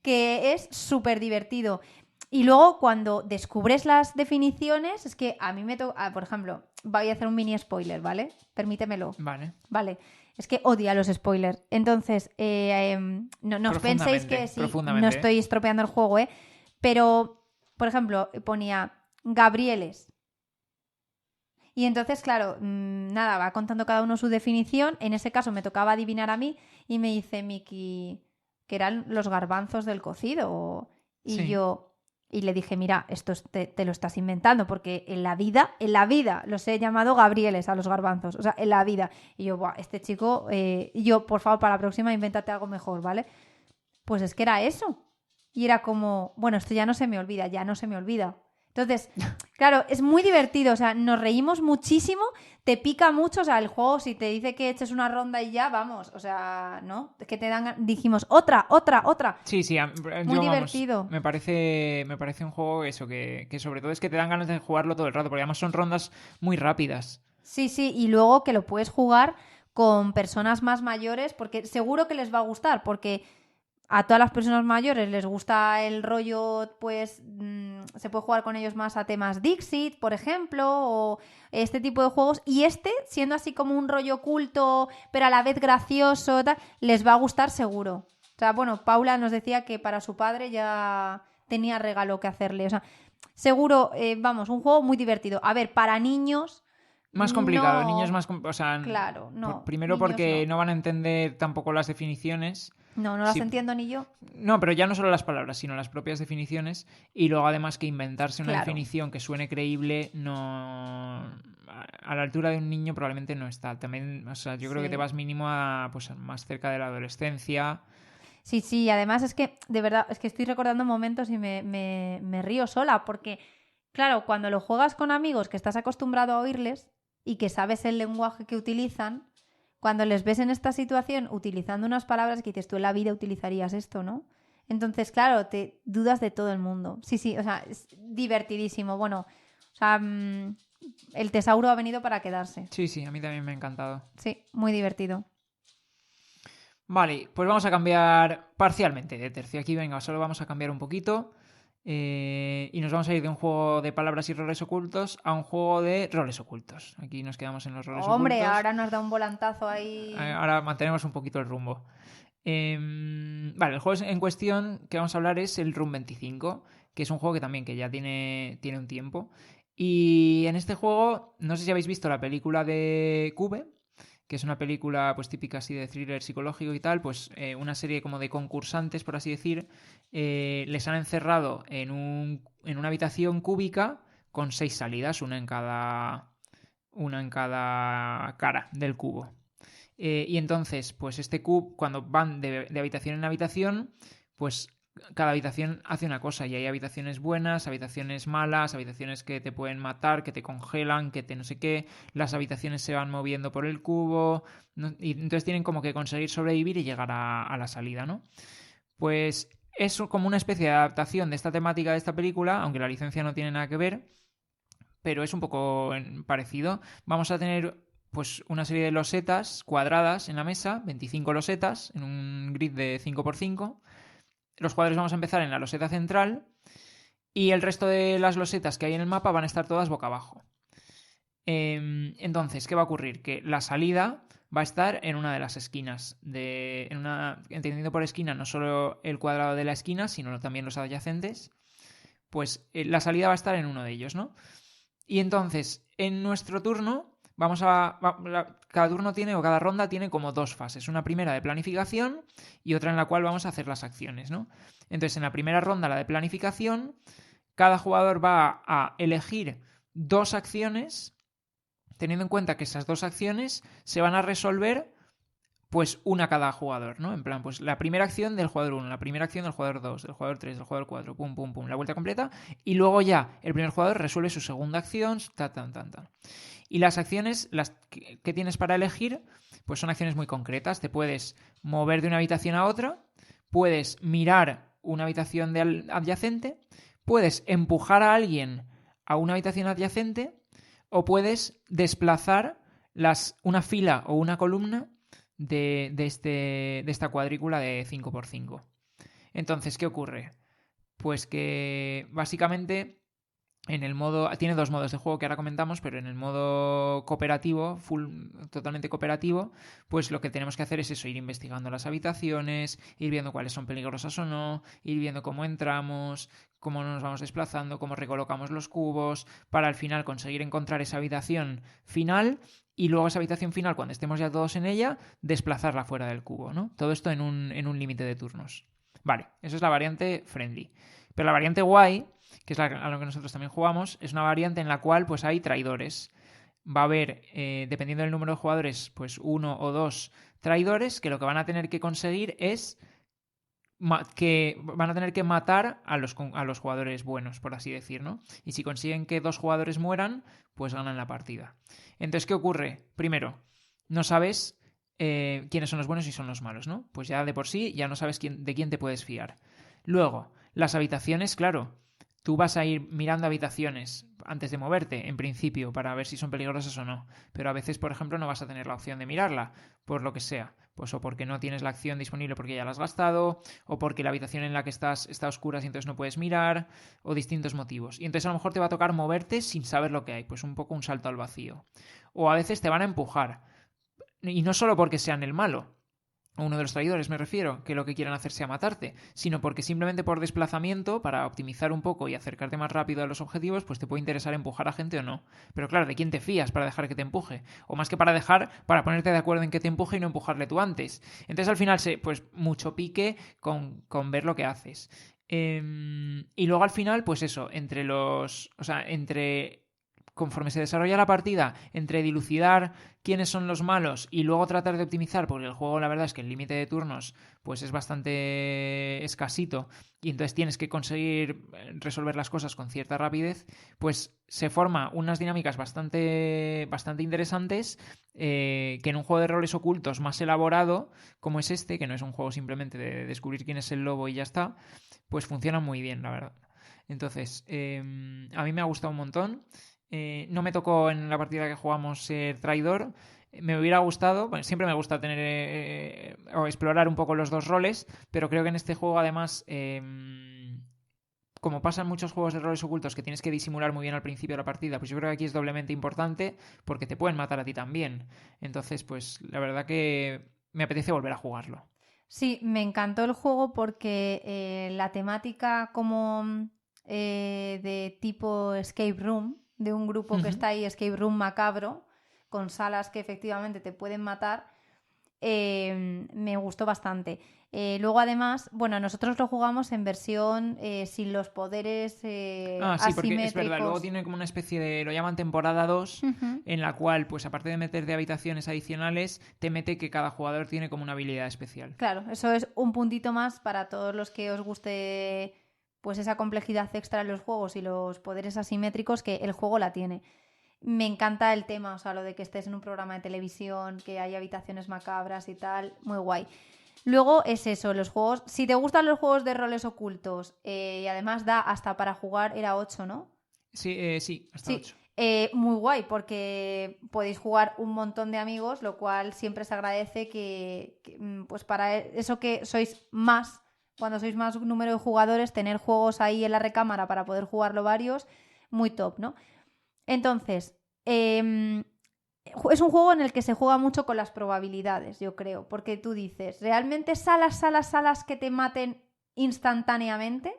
que es súper divertido. Y luego cuando descubres las definiciones, es que a mí me toca, por ejemplo, voy a hacer un mini spoiler, ¿vale? Permítemelo. Vale. Es que odio los spoilers. Entonces, no os penséis que sí, no estoy estropeando el juego, ¿eh? Pero, por ejemplo, ponía Gabrieles. Y entonces, claro, nada, va contando cada uno su definición. En ese caso me tocaba adivinar a mí y me dice Miki que eran los garbanzos del cocido. Y sí. yo... Y le dije, mira, esto te lo estás inventando, porque en la vida los he llamado Gabrieles a los garbanzos, o sea, en la vida. Y yo, buah, este chico, yo, por favor, para la próxima, invéntate algo mejor, ¿vale? Pues es que era eso. Y era como, bueno, esto ya no se me olvida. Entonces, claro, es muy divertido, o sea, nos reímos muchísimo, te pica mucho, o sea, el juego si te dice que eches una ronda y ya, vamos, o sea, ¿no? Es que dijimos, otra. Sí, muy divertido. Me parece un juego eso, que sobre todo es que te dan ganas de jugarlo todo el rato, porque además son rondas muy rápidas. Sí, y luego que lo puedes jugar con personas más mayores, porque seguro que les va a gustar, porque... A todas las personas mayores les gusta el rollo, pues se puede jugar con ellos más a temas Dixit, por ejemplo, o este tipo de juegos. Y siendo así como un rollo oculto, pero a la vez gracioso, tal, les va a gustar seguro. O sea, bueno, Paula nos decía que para su padre ya tenía regalo que hacerle. O sea, seguro, vamos, un juego muy divertido. A ver, para niños... Más complicado, no... niños más... O sea, Claro, no. primero Niños porque no. no van a entender tampoco las definiciones. No las Sí, entiendo ni yo. no, pero ya no solo las palabras, sino las propias definiciones. Y luego, además, que inventarse una Claro. definición que suene creíble no. A la altura de un niño probablemente no está. También, o sea, yo creo que te Sí. vas mínimo a, pues, más cerca de la adolescencia. Sí, además es que, de verdad, es que estoy recordando momentos y me río sola, porque, claro, cuando lo juegas con amigos que estás acostumbrado a oírles y que sabes el lenguaje que utilizan, cuando les ves en esta situación utilizando unas palabras que dices, tú en la vida utilizarías esto, ¿no? Entonces, claro, te dudas de todo el mundo. Sí, o sea, es divertidísimo. Bueno, o sea, el tesauro ha venido para quedarse. Sí, a mí también me ha encantado. Sí, muy divertido. Vale, pues vamos a cambiar parcialmente de tercio. Aquí, venga, solo vamos a cambiar un poquito. Y nos vamos a ir de un juego de palabras y roles ocultos a un juego de roles ocultos. Aquí nos quedamos en los roles Hombre, ocultos. ahora nos da un volantazo ahí. Ahora mantenemos un poquito el rumbo. Vale, el juego en cuestión que vamos a hablar es el Room 25, que es un juego que también que ya tiene un tiempo. Y en este juego, no sé si habéis visto la película de Cube, que es una película pues típica así de thriller psicológico y tal, pues una serie como de concursantes, por así decir, les han encerrado en una habitación cúbica con 6 salidas, una en cada cara del cubo. Y entonces, pues este cubo, cuando van de habitación en habitación, pues cada habitación hace una cosa y hay habitaciones buenas, habitaciones malas, habitaciones que te pueden matar, que te congelan, que te no sé qué, las habitaciones se van moviendo por el cubo, ¿no? Y entonces tienen como que conseguir sobrevivir y llegar a la salida, ¿no? Pues es como una especie de adaptación de esta temática de esta película, aunque la licencia no tiene nada que ver, pero es un poco parecido. Vamos a tener pues una serie de losetas cuadradas en la mesa, 25 losetas en un grid de 5x5. Los jugadores vamos a empezar en la loseta central y el resto de las losetas que hay en el mapa van a estar todas boca abajo. Entonces, ¿qué va a ocurrir? Que la salida va a estar en una de las esquinas. Entendiendo por esquina no solo el cuadrado de la esquina, sino también los adyacentes. Pues la salida va a estar en uno de ellos, ¿no? Y entonces, en nuestro turno, cada turno tiene, o cada ronda tiene como 2 fases. Una primera de planificación y otra en la cual vamos a hacer las acciones, ¿no? Entonces, en la primera ronda, la de planificación, cada jugador va a elegir 2 acciones, teniendo en cuenta que esas 2 acciones se van a resolver pues una cada jugador, ¿no? En plan, pues la primera acción del jugador 1, la primera acción del jugador 2, del jugador 3, del jugador 4, pum, pum, pum, la vuelta completa, y luego ya el primer jugador resuelve su segunda acción, tan. Y las acciones las que tienes para elegir, pues son acciones muy concretas. Te puedes mover de una habitación a otra, puedes mirar una habitación adyacente, puedes empujar a alguien a una habitación adyacente, o puedes desplazar una fila o una columna de esta cuadrícula de 5x5. Entonces, ¿qué ocurre? Pues que básicamente en el modo... Tiene 2 modos de juego que ahora comentamos, pero en el modo cooperativo, totalmente cooperativo, pues lo que tenemos que hacer es eso, ir investigando las habitaciones, ir viendo cuáles son peligrosas o no, ir viendo cómo entramos, cómo nos vamos desplazando, cómo recolocamos los cubos, para al final conseguir encontrar esa habitación final y luego esa habitación final, cuando estemos ya todos en ella, desplazarla fuera del cubo, ¿no? Todo esto en un límite de turnos. Vale, eso es la variante friendly. Pero la variante guay, que es a lo que nosotros también jugamos, es una variante en la cual pues hay traidores. Va a haber, dependiendo del número de jugadores, pues 1 o 2 traidores que lo que van a tener que conseguir es que van a tener que matar a los jugadores buenos, por así decir, ¿no? Y si consiguen que 2 jugadores mueran, pues ganan la partida. Entonces, ¿qué ocurre? Primero, no sabes quiénes son los buenos y son los malos, ¿no? Pues ya de por sí ya no sabes de quién te puedes fiar. Luego, las habitaciones, claro, tú vas a ir mirando habitaciones antes de moverte, en principio, para ver si son peligrosas o no. Pero a veces, por ejemplo, no vas a tener la opción de mirarla, por lo que sea. Pues o porque no tienes la acción disponible porque ya la has gastado, o porque la habitación en la que estás está oscura y entonces no puedes mirar, o distintos motivos. Y entonces a lo mejor te va a tocar moverte sin saber lo que hay, pues un poco un salto al vacío. O a veces te van a empujar. Y no solo porque sean el malo, o uno de los traidores me refiero, que lo que quieran hacer sea matarte, sino porque simplemente por desplazamiento, para optimizar un poco y acercarte más rápido a los objetivos, pues te puede interesar empujar a gente o no. Pero claro, ¿de quién te fías para dejar que te empuje? O más que para dejar, para ponerte de acuerdo en que te empuje y no empujarle tú antes. Entonces al final, pues mucho pique con ver lo que haces. Y luego al final, pues eso, entre conforme se desarrolla la partida, entre dilucidar quiénes son los malos y luego tratar de optimizar, porque el juego la verdad es que el límite de turnos pues es bastante escasito y entonces tienes que conseguir resolver las cosas con cierta rapidez, pues se forma unas dinámicas bastante interesantes que en un juego de roles ocultos más elaborado como es este, que no es un juego simplemente de descubrir quién es el lobo y ya está, pues funciona muy bien, la verdad. Entonces, a mí me ha gustado un montón. No me tocó en la partida que jugamos ser traidor. Me hubiera gustado, bueno, siempre me gusta tener o explorar un poco los dos roles, pero creo que en este juego además, como pasa en muchos juegos de roles ocultos que tienes que disimular muy bien al principio de la partida, pues yo creo que aquí es doblemente importante porque te pueden matar a ti también. Entonces, pues la verdad que me apetece volver a jugarlo. Sí, me encantó el juego porque la temática como de tipo escape room, de un grupo que está ahí, escape room macabro, con salas que efectivamente te pueden matar, me gustó bastante. Luego además, bueno, nosotros lo jugamos en versión sin los poderes Sí, porque es verdad, luego asimétricos. tiene como una especie de, lo llaman temporada 2, Ujú. en la cual, pues aparte de meterte habitaciones adicionales, te mete que cada jugador tiene como una habilidad especial. Claro, eso es un puntito más para todos los que os guste pues esa complejidad extra en los juegos y los poderes asimétricos que el juego la tiene. Me encanta el tema, o sea, lo de que estés en un programa de televisión, que hay habitaciones macabras y tal, muy guay. Luego es eso, los juegos, si te gustan los juegos de roles ocultos y además da hasta para jugar, era 8, ¿no? Sí, hasta Sí, 8. muy guay porque podéis jugar un montón de amigos, lo cual siempre se agradece pues para eso que sois más, cuando sois más número de jugadores, tener juegos ahí en la recámara para poder jugarlo varios, muy top, ¿no? Entonces, es un juego en el que se juega mucho con las probabilidades, yo creo, porque tú dices, ¿realmente salas que te maten instantáneamente?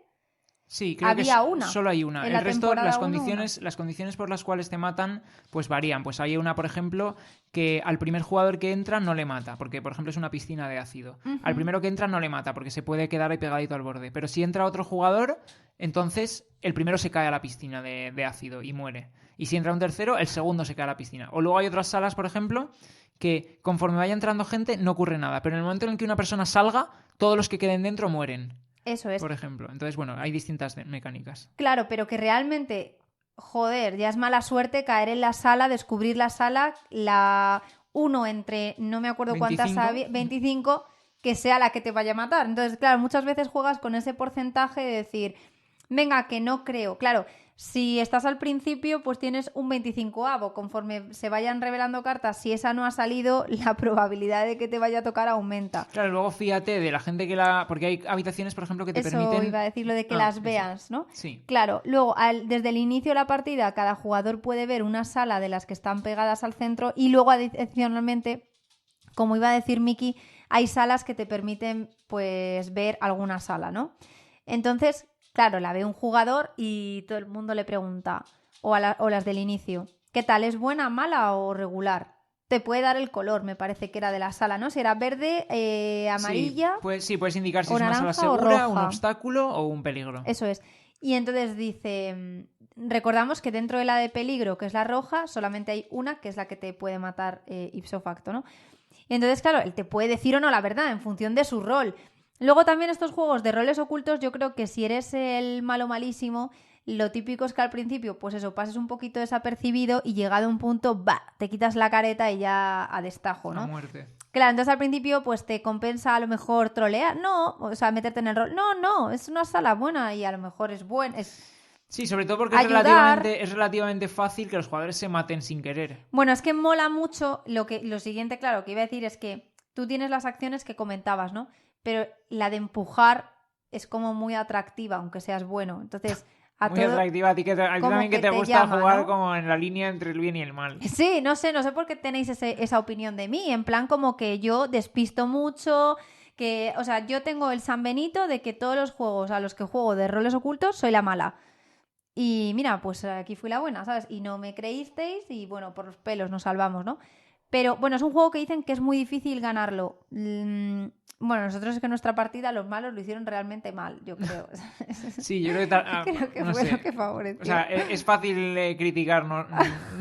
Sí, creo que Había una solo hay una. en El la resto, temporada 1, una. las condiciones por las cuales te matan, pues varían. Pues hay una, por ejemplo, que al primer jugador que entra no le mata, porque, por ejemplo, es una piscina de ácido. Al Ujú. primero que entra no le mata, porque se puede quedar ahí pegadito al borde. Pero si entra otro jugador, entonces el primero se cae a la piscina de ácido y muere. Y si entra un tercero, el segundo se cae a la piscina. O luego hay otras salas, por ejemplo, que conforme vaya entrando gente no ocurre nada. Pero en el momento en el que una persona salga, todos los que queden dentro mueren. Eso es. Por ejemplo. Entonces, bueno, hay distintas mecánicas. Claro, pero que realmente, joder, ya es mala suerte caer en la sala, descubrir la sala, la uno entre no me acuerdo cuántas 25. había, 25, que sea la que te vaya a matar. Entonces, claro, muchas veces juegas con ese porcentaje de decir, venga, que no creo. Claro, si estás al principio, pues tienes un 25avo. Conforme se vayan revelando cartas, si esa no ha salido, la probabilidad de que te vaya a tocar aumenta. Claro, luego fíjate de la gente que la... Porque hay habitaciones, por ejemplo, que te Eso permiten... iba a decir lo de que las Eso. veas, ¿no? Sí. Claro, luego desde el inicio de la partida cada jugador puede ver una sala de las que están pegadas al centro y luego adicionalmente, como iba a decir Miki, hay salas que te permiten pues ver alguna sala, ¿no? Entonces, claro, la ve un jugador y todo el mundo le pregunta, o las del inicio, ¿qué tal? ¿Es buena, mala o regular? Te puede dar el color, me parece que era de la sala, ¿no? Si era verde, amarilla Sí, puedes indicar si o es una sala naranja o segura, un roja. obstáculo o un peligro. Eso es. Y entonces dice, recordamos que dentro de la de peligro, que es la roja, solamente hay una que es la que te puede matar ipso facto, ¿no? Y entonces, claro, él te puede decir o no la verdad en función de su rol. Luego también estos juegos de roles ocultos, yo creo que si eres el malo malísimo, lo típico es que al principio, pues eso, pases un poquito desapercibido y llegado a un punto, te quitas la careta y ya a destajo, A ¿no? muerte. Claro, entonces al principio pues te compensa a lo mejor trolear, no, o sea, meterte en el rol, no, es una sala buena y a lo mejor es buena, es Sí, sobre todo porque ayudar. es relativamente fácil que los jugadores se maten sin querer. Bueno, es que mola mucho lo siguiente, claro, que iba a decir es que tú tienes las acciones que comentabas, ¿no? Pero la de empujar es como muy atractiva, aunque seas bueno. Entonces, Muy atractiva a ti, a ti también que te gusta llama, jugar, ¿no? como en la línea entre el bien y el mal. Sí, no sé por qué tenéis esa opinión de mí, en plan como que yo despisto mucho, que, o sea, yo tengo el San Benito de que todos los juegos a los que juego de roles ocultos soy la mala. Y mira, pues aquí fui la buena, ¿sabes? Y no me creísteis y bueno, por los pelos nos salvamos, ¿no? Pero bueno, es un juego que dicen que es muy difícil ganarlo. Bueno, nosotros es que nuestra partida los malos lo hicieron realmente mal, yo creo. Sí, yo creo que, Creo que no fue sé. lo que favoreció. O sea, es fácil criticar, ¿no?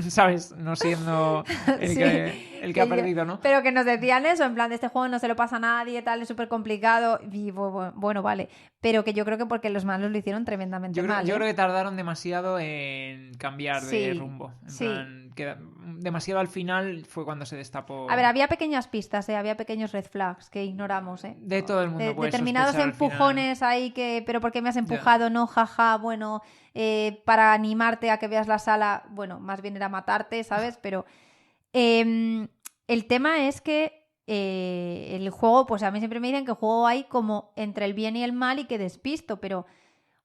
¿Sabes? No siendo el Sí, que ha perdido, ¿no? pero que nos decían eso, en plan de este juego no se lo pasa a nadie, tal, es súper complicado. Y bueno, vale. Pero que yo creo que porque los malos lo hicieron tremendamente mal. Yo creo que tardaron demasiado en cambiar de Sí, rumbo. En sí. plan, que demasiado al final fue cuando se destapó. A ver, había pequeñas pistas, había pequeños red flags que ignoramos, De todo el mundo puedes determinados sospechar al final. empujones ahí que, pero ¿por qué me has empujado? No, jaja, bueno, para animarte a que veas la sala, bueno, más bien era matarte, ¿sabes? Pero el tema es que el juego, pues a mí siempre me dicen que el juego hay como entre el bien y el mal y que despisto, pero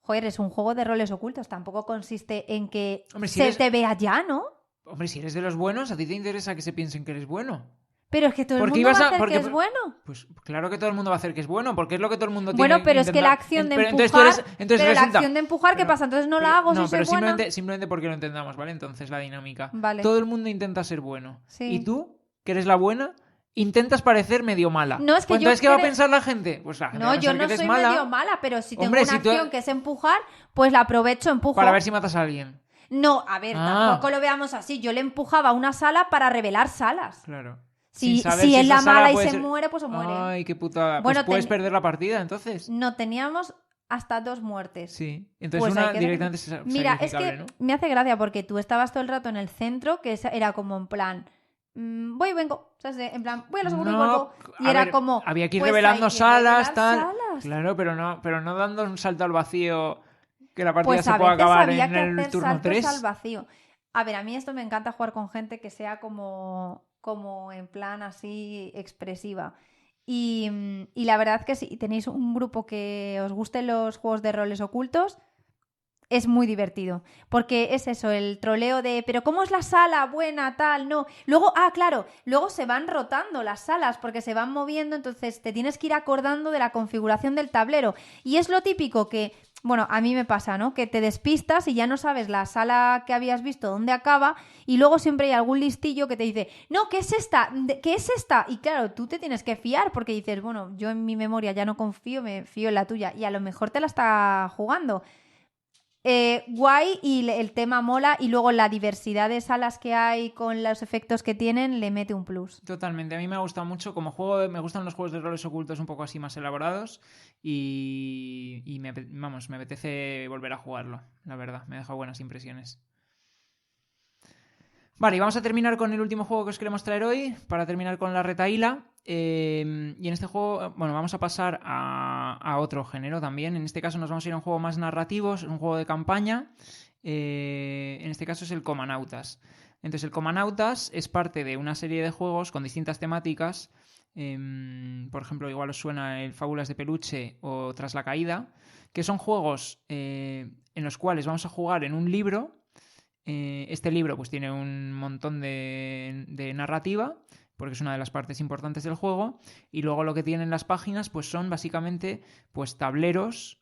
joder, es un juego de roles ocultos, tampoco consiste en que Hombre, si se eres- te vea ya, ¿no? Hombre, si eres de los buenos, a ti te interesa que se piensen que eres bueno. Pero es que todo el ¿Por qué mundo ibas va a a- hacer porque- que es bueno. Pues claro que todo el mundo va a hacer que es bueno, porque es lo que todo el mundo Bueno, tiene pero es que la intentar. acción de Pero empujar, entonces pero la resulta- acción de empujar, ¿qué pero- pasa? Entonces no pero- la hago no, si soy pero buena. simplemente porque lo entendamos, ¿vale? Entonces la dinámica. Vale. Todo el mundo intenta ser bueno. Sí. Y tú, que eres la buena, intentas parecer medio mala. No, es que Pues yo entonces, ¿qué va a creo- pensar la gente? Pues la gente va No, a yo pensar no que eres soy mala medio mala, pero si tengo Hombre, una si tú- acción que es empujar, pues la aprovecho, empujo. para ver si matas a alguien. No, a ver, Ah. tampoco lo veamos así. Yo le empujaba a una sala para revelar salas. Claro. Si, Sin saber si si es esa la sala mala y puede se ser- muere, pues se muere. Ay, qué putada. Bueno, Pues puedes perder la partida, entonces. No, teníamos hasta 2 muertes. Sí. Entonces Pues hay una que- directamente es Mira, es sacrificable, que ¿no? me hace gracia porque tú estabas todo el rato en el centro, que era como en plan, voy y vengo, ¿sabes? En plan, voy a lo seguro y No, vuelvo. Y a era ver, como, había que ir pues revelando hay que salas, revelar tal. salas. Claro, pero no dando un salto al vacío que la partida Pues se a pueda veces acabar había en que el hacer turno saltos 3. al vacío. A ver, a mí esto me encanta jugar con gente que sea como en plan así expresiva. Y la verdad que si tenéis un grupo que os gusten los juegos de roles ocultos, es muy divertido. Porque es eso, el troleo de, pero ¿cómo es la sala? Buena, tal, no. Luego, claro, luego se van rotando las salas porque se van moviendo, entonces te tienes que ir acordando de la configuración del tablero. Y es lo típico que, bueno, a mí me pasa, ¿no? Que te despistas y ya no sabes la sala que habías visto dónde acaba y luego siempre hay algún listillo que te dice, no, ¿qué es esta? ¿Qué es esta? Y claro, tú te tienes que fiar porque dices, bueno, yo en mi memoria ya no confío, me fío en la tuya y a lo mejor te la está jugando. Guay y el tema mola y luego la diversidad de salas que hay con los efectos que tienen le mete un plus. Totalmente, a mí me ha gustado mucho como juego, me gustan los juegos de roles ocultos un poco así más elaborados y me apetece volver a jugarlo, la verdad, me ha dejado buenas impresiones. Vale, y vamos a terminar con el último juego que os queremos traer hoy, para terminar con la retaíla. Y en este juego, bueno, vamos a pasar a otro género también. En este caso nos vamos a ir a un juego más narrativo, es un juego de campaña. En este caso es el Comanautas. Entonces el Comanautas es parte de una serie de juegos con distintas temáticas. Por ejemplo, igual os suena el Fábulas de Peluche o Tras la Caída, que son juegos en los cuales vamos a jugar en un libro. Este libro pues tiene un montón de narrativa porque es una de las partes importantes del juego y luego lo que tienen las páginas pues son básicamente pues tableros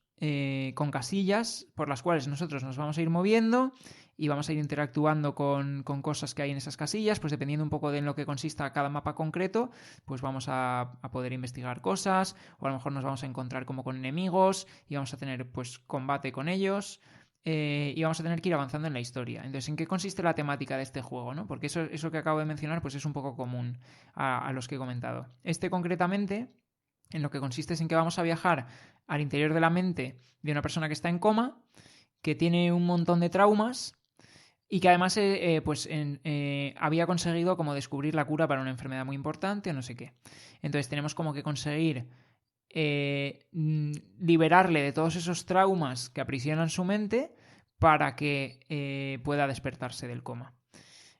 con casillas por las cuales nosotros nos vamos a ir moviendo y vamos a ir interactuando con cosas que hay en esas casillas, pues dependiendo un poco de en lo que consista cada mapa concreto, pues vamos a poder investigar cosas o a lo mejor nos vamos a encontrar como con enemigos y vamos a tener pues combate con ellos. Y vamos a tener que ir avanzando en la historia. Entonces, ¿en qué consiste la temática de este juego, ¿no? Porque eso que acabo de mencionar pues es un poco común a los que he comentado. Este concretamente, en lo que consiste es en que vamos a viajar al interior de la mente de una persona que está en coma, que tiene un montón de traumas y que además había conseguido como descubrir la cura para una enfermedad muy importante o no sé qué. Entonces tenemos como que conseguir liberarle de todos esos traumas que aprisionan su mente para que pueda despertarse del coma.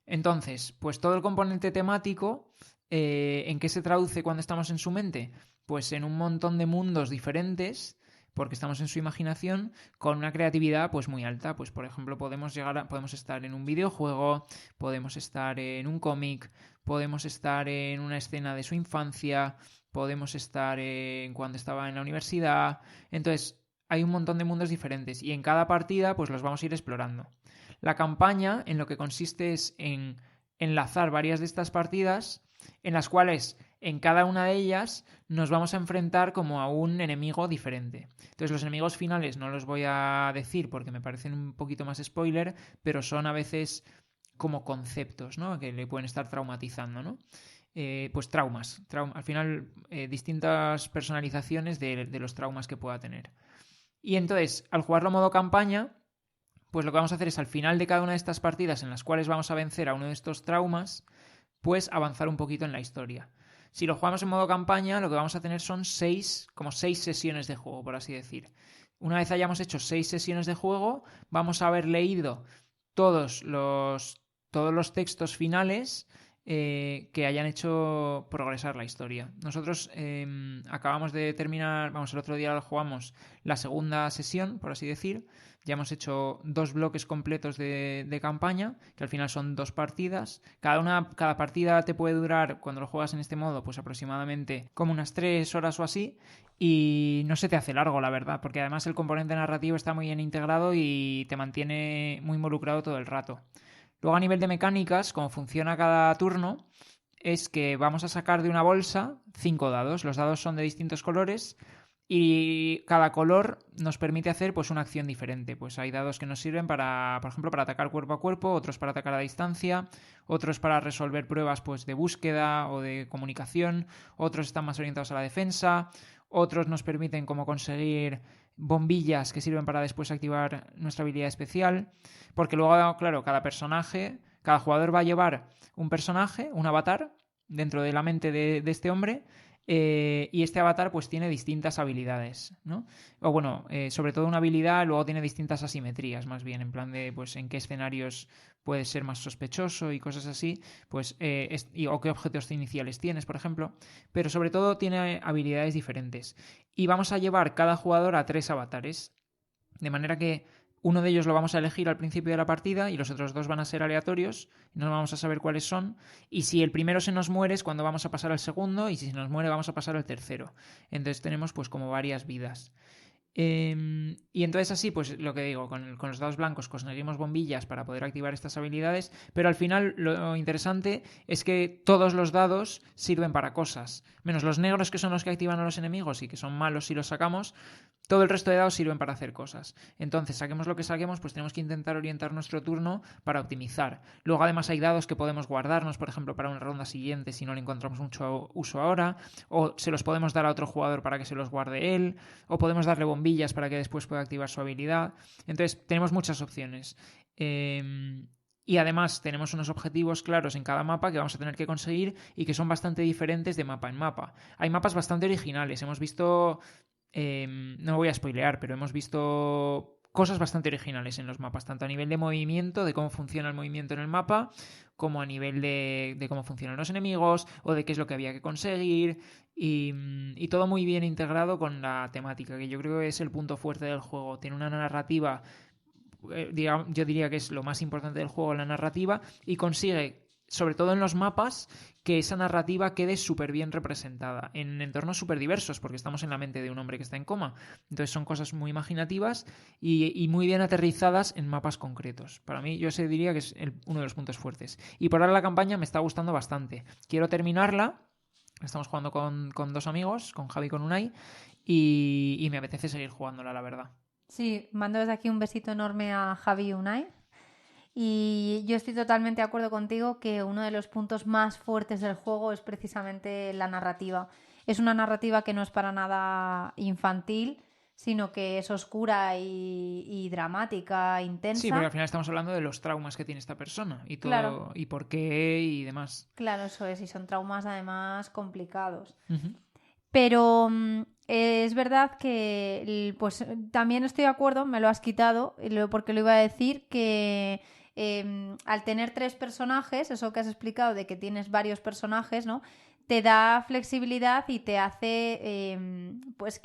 Entonces, pues todo el componente temático, ¿en qué se traduce cuando estamos en su mente? Pues en un montón de mundos diferentes porque estamos en su imaginación con una creatividad pues muy alta. Pues por ejemplo podemos estar en un videojuego, podemos estar en un cómic, podemos estar en una escena de su infancia, podemos estar en cuando estaba en la universidad. Entonces hay un montón de mundos diferentes y en cada partida pues los vamos a ir explorando. La campaña en lo que consiste es en enlazar varias de estas partidas en las cuales en cada una de ellas nos vamos a enfrentar como a un enemigo diferente. Entonces los enemigos finales no los voy a decir porque me parecen un poquito más spoiler, pero son a veces como conceptos, ¿no? Que le pueden estar traumatizando, ¿no? Pues traumas. Al final, distintas personalizaciones de los traumas que pueda tener. Y entonces, al jugarlo modo campaña, pues lo que vamos a hacer es al final de cada una de estas partidas en las cuales vamos a vencer a uno de estos traumas, pues avanzar un poquito en la historia. Si lo jugamos en modo campaña, lo que vamos a tener son como seis sesiones de juego, por así decir. Una vez hayamos hecho 6 sesiones de juego, vamos a haber leído todos los textos finales que hayan hecho progresar la historia. Nosotros acabamos de terminar, el otro día lo jugamos la segunda sesión, por así decir. Ya hemos hecho 2 bloques completos de campaña, que al final son 2 partidas. Cada partida te puede durar, cuando lo juegas en este modo, pues aproximadamente como unas 3 horas o así. Y no se te hace largo, la verdad, porque además el componente narrativo está muy bien integrado y te mantiene muy involucrado todo el rato. Luego, a nivel de mecánicas, cómo funciona cada turno, es que vamos a sacar de una bolsa 5 dados. Los dados son de distintos colores y cada color nos permite hacer pues una acción diferente. Pues hay dados que nos sirven para, por ejemplo, para atacar cuerpo a cuerpo, otros para atacar a distancia, otros para resolver pruebas pues de búsqueda o de comunicación, otros están más orientados a la defensa, otros nos permiten como conseguir bombillas que sirven para después activar nuestra habilidad especial, porque luego, claro, cada jugador va a llevar un personaje, un avatar, dentro de la mente de este hombre, y este avatar pues tiene distintas habilidades, ¿no? O bueno, sobre todo una habilidad, luego tiene distintas asimetrías, más bien, en plan de pues en qué escenarios puedes ser más sospechoso y cosas así, pues o qué objetos iniciales tienes, por ejemplo, pero sobre todo tiene habilidades diferentes. Y vamos a llevar cada jugador a 3 avatares, de manera que uno de ellos lo vamos a elegir al principio de la partida y los otros 2 van a ser aleatorios, no vamos a saber cuáles son, y si el primero se nos muere es cuando vamos a pasar al segundo, y si se nos muere vamos a pasar al tercero. Entonces tenemos pues como varias vidas. Y entonces así, pues lo que digo, con los dados blancos conseguimos bombillas para poder activar estas habilidades, pero al final lo interesante es que todos los dados sirven para cosas, menos los negros, que son los que activan a los enemigos y que son malos si los sacamos. Todo el resto de dados sirven para hacer cosas. Entonces, saquemos lo que saquemos, pues tenemos que intentar orientar nuestro turno para optimizar. Luego, además, hay dados que podemos guardarnos, por ejemplo, para una ronda siguiente si no le encontramos mucho uso ahora, o se los podemos dar a otro jugador para que se los guarde él, o podemos darle bombillas para que después pueda activar su habilidad. Entonces, tenemos muchas opciones. Y además tenemos unos objetivos claros en cada mapa que vamos a tener que conseguir y que son bastante diferentes de mapa en mapa. Hay mapas bastante originales. Hemos visto... no voy a spoilear, pero hemos visto cosas bastante originales en los mapas, tanto a nivel de movimiento, de cómo funciona el movimiento en el mapa, como a nivel de cómo funcionan los enemigos o de qué es lo que había que conseguir, y todo muy bien integrado con la temática, que yo creo que es el punto fuerte del juego. Tiene una narrativa, yo diría que es lo más importante del juego, la narrativa, y consigue, sobre todo en los mapas, que esa narrativa quede súper bien representada en entornos súper diversos, porque estamos en la mente de un hombre que está en coma. Entonces son cosas muy imaginativas y muy bien aterrizadas en mapas concretos. Para mí, yo se diría que es uno de los puntos fuertes. Y por ahora la campaña me está gustando bastante. Quiero terminarla. Estamos jugando con 2 amigos, con Javi y con Unai, y me apetece seguir jugándola, la verdad. Sí, mando desde aquí un besito enorme a Javi y Unai. Y yo estoy totalmente de acuerdo contigo que uno de los puntos más fuertes del juego es precisamente la narrativa. Es una narrativa que no es para nada infantil, sino que es oscura y dramática, Sí, porque intensa. al final estamos hablando de los traumas que tiene esta persona y Claro, todo, y por qué y demás. claro, eso es. Y son traumas además complicados. Uh-huh. Pero es verdad que pues también estoy de acuerdo, me lo has quitado, porque lo iba a decir, que al tener 3 personajes, eso que has explicado de que tienes varios personajes, ¿no? Te da flexibilidad y te hace pues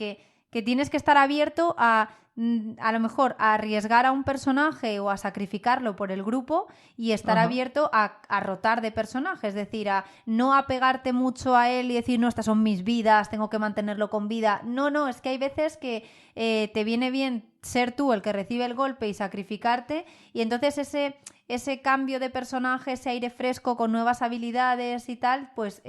que tienes que estar abierto a lo mejor a arriesgar a un personaje o a sacrificarlo por el grupo y estar abierto a rotar de personaje, es decir, a no apegarte mucho a él y decir, no, estas son mis vidas, tengo que mantenerlo con vida. No, es que hay veces que te viene bien ser tú el que recibe el golpe y sacrificarte, y entonces ese cambio de personaje, ese aire fresco con nuevas habilidades y tal, pues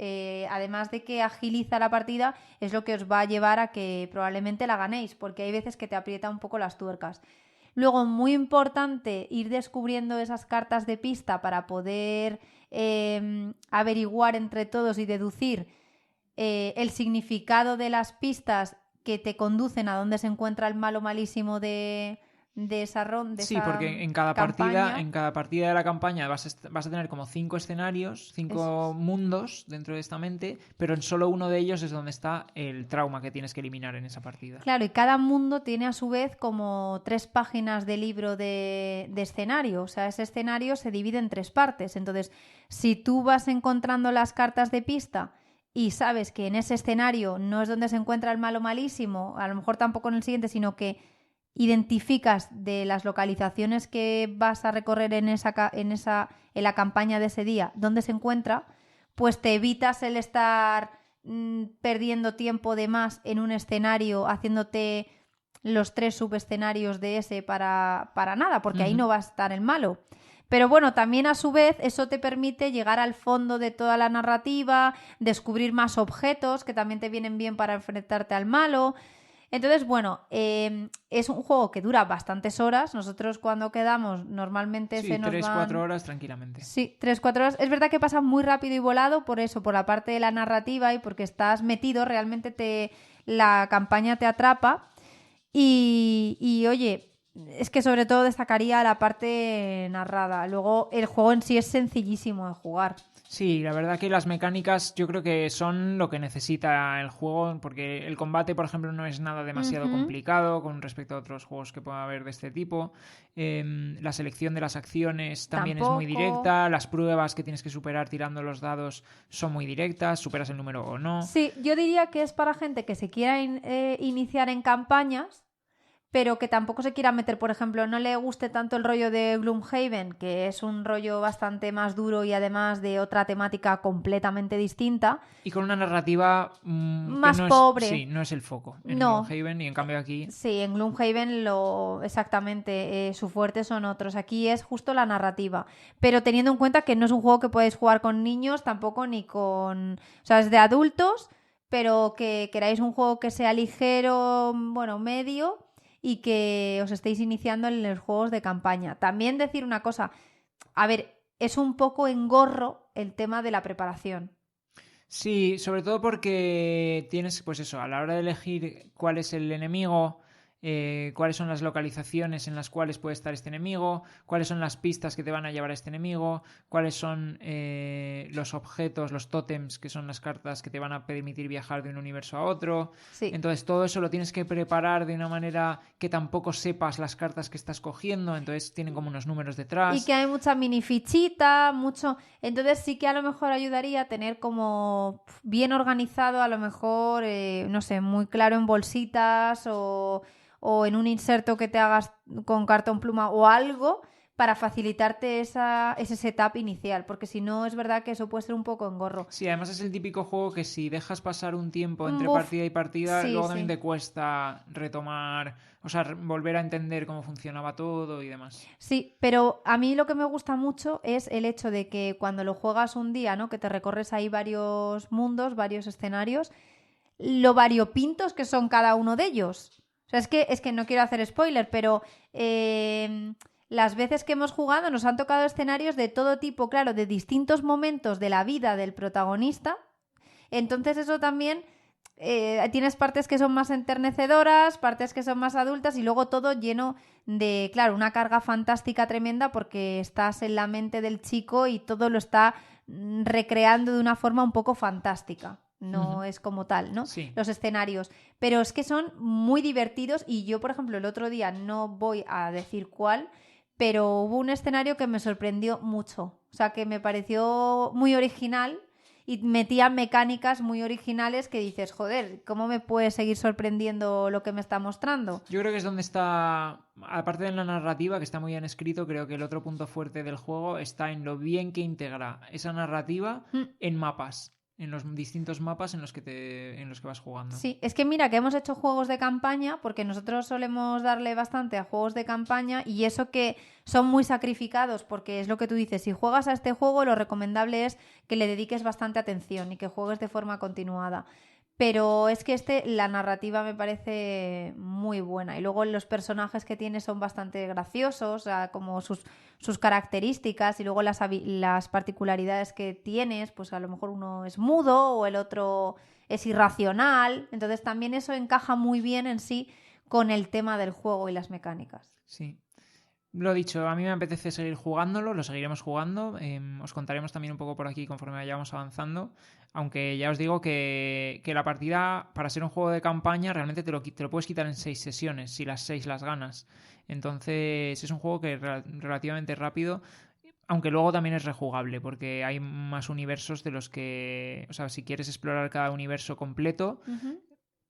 además de que agiliza la partida, es lo que os va a llevar a que probablemente la ganéis, porque hay veces que te aprieta un poco las tuercas. Luego, muy importante, ir descubriendo esas cartas de pista para poder averiguar entre todos y deducir el significado de las pistas que te conducen a dónde se encuentra el malo malísimo de esa ronda. Sí, porque en cada partida de la campaña vas a tener como 5 escenarios, 5 mundos dentro de esta mente, pero en solo uno de ellos es donde está el trauma que tienes que eliminar en esa partida. Claro, y cada mundo tiene a su vez como 3 páginas de libro de escenario. O sea, ese escenario se divide en 3 partes. Entonces, si tú vas encontrando las cartas de pista y sabes que en ese escenario no es donde se encuentra el malo malísimo, a lo mejor tampoco en el siguiente, sino que identificas de las localizaciones que vas a recorrer en la campaña de ese día dónde se encuentra, pues te evitas el estar perdiendo tiempo de más en un escenario haciéndote los 3 subescenarios de ese para nada, porque ahí no va a estar el malo. Pero bueno, también a su vez eso te permite llegar al fondo de toda la narrativa, descubrir más objetos que también te vienen bien para enfrentarte al malo. Entonces, bueno, es un juego que dura bastantes horas. Nosotros cuando quedamos normalmente se nos 3-4 horas tranquilamente. Sí, 3-4 horas. Es verdad que pasa muy rápido y volado por eso, por la parte de la narrativa y porque estás metido, realmente la campaña te atrapa. Y oye, es que sobre todo destacaría la parte narrada. Luego el juego en sí es sencillísimo de jugar. Sí, la verdad que las mecánicas yo creo que son lo que necesita el juego, porque el combate, por ejemplo, no es nada demasiado complicado con respecto a otros juegos que pueda haber de este tipo. La selección de las acciones también es muy directa. Las pruebas que tienes que superar tirando los dados son muy directas, superas el número o no. Sí, yo diría que es para gente que se quiera iniciar en campañas, pero que tampoco se quiera meter, por ejemplo, no le guste tanto el rollo de Gloomhaven, que es un rollo bastante más duro y además de otra temática completamente distinta. Y con una narrativa más pobre. Sí, no es el foco en Gloomhaven, y en cambio aquí... Sí, en Gloomhaven exactamente, su fuerte son otros. Aquí es justo la narrativa, pero teniendo en cuenta que no es un juego que podéis jugar con niños tampoco ni con... O sea, es de adultos, pero que queráis un juego que sea ligero, bueno, medio, y que os estéis iniciando en los juegos de campaña. También decir una cosa, a ver, es un poco engorro el tema de la preparación. Sí, sobre todo porque tienes, pues eso, a la hora de elegir cuál es el enemigo, cuáles son las localizaciones en las cuales puede estar este enemigo, cuáles son las pistas que te van a llevar a este enemigo, cuáles son los objetos, los tótems, que son las cartas que te van a permitir viajar de un universo a otro. Sí. Entonces todo eso lo tienes que preparar de una manera que tampoco sepas las cartas que estás cogiendo, entonces tienen como unos números detrás. Y que hay mucha minifichita, mucho... Entonces sí que a lo mejor ayudaría tener como bien organizado, a lo mejor, no sé, muy claro en bolsitas o en un inserto que te hagas con cartón pluma o algo para facilitarte ese setup inicial, porque si no es verdad que eso puede ser un poco engorro. Sí, además es el típico juego que si dejas pasar un tiempo entre partida y partida, luego también te cuesta retomar, o sea, volver a entender cómo funcionaba todo y demás. Sí, pero a mí lo que me gusta mucho es el hecho de que cuando lo juegas un día, ¿no? Que te recorres ahí varios mundos, varios escenarios, lo variopintos que son cada uno de ellos. O sea, es que no quiero hacer spoiler, pero las veces que hemos jugado nos han tocado escenarios de todo tipo, claro, de distintos momentos de la vida del protagonista. Entonces eso también... tienes partes que son más enternecedoras, partes que son más adultas y luego todo lleno de, claro, una carga fantástica tremenda porque estás en la mente del chico y todo lo está recreando de una forma un poco fantástica. No es como tal, ¿no? Sí. Los escenarios. Pero es que son muy divertidos y yo, por ejemplo, el otro día no voy a decir cuál, pero hubo un escenario que me sorprendió mucho. O sea, que me pareció muy original y metían mecánicas muy originales que dices, joder, ¿cómo me puede seguir sorprendiendo lo que me está mostrando? Yo creo que es donde está, aparte de la narrativa, que está muy bien escrito, creo que el otro punto fuerte del juego está en lo bien que integra esa narrativa en mapas, en los distintos mapas en los que vas jugando. Sí, es que mira que hemos hecho juegos de campaña, porque nosotros solemos darle bastante a juegos de campaña y eso que son muy sacrificados, porque es lo que tú dices, si juegas a este juego lo recomendable es que le dediques bastante atención y que juegues de forma continuada. Pero es que la narrativa me parece muy buena. Y luego los personajes que tiene son bastante graciosos, o sea, como sus características y luego las particularidades que tienes, pues a lo mejor uno es mudo o el otro es irracional. Entonces también eso encaja muy bien en sí con el tema del juego y las mecánicas. Sí. Lo dicho, a mí me apetece seguir jugándolo, lo seguiremos jugando. Os contaremos también un poco por aquí conforme vayamos avanzando. Aunque ya os digo que la partida, para ser un juego de campaña, realmente te lo puedes quitar en 6 sesiones, si las 6 las ganas. Entonces es un juego que es relativamente rápido, aunque luego también es rejugable, porque hay más universos de los que... O sea, si quieres explorar cada universo completo...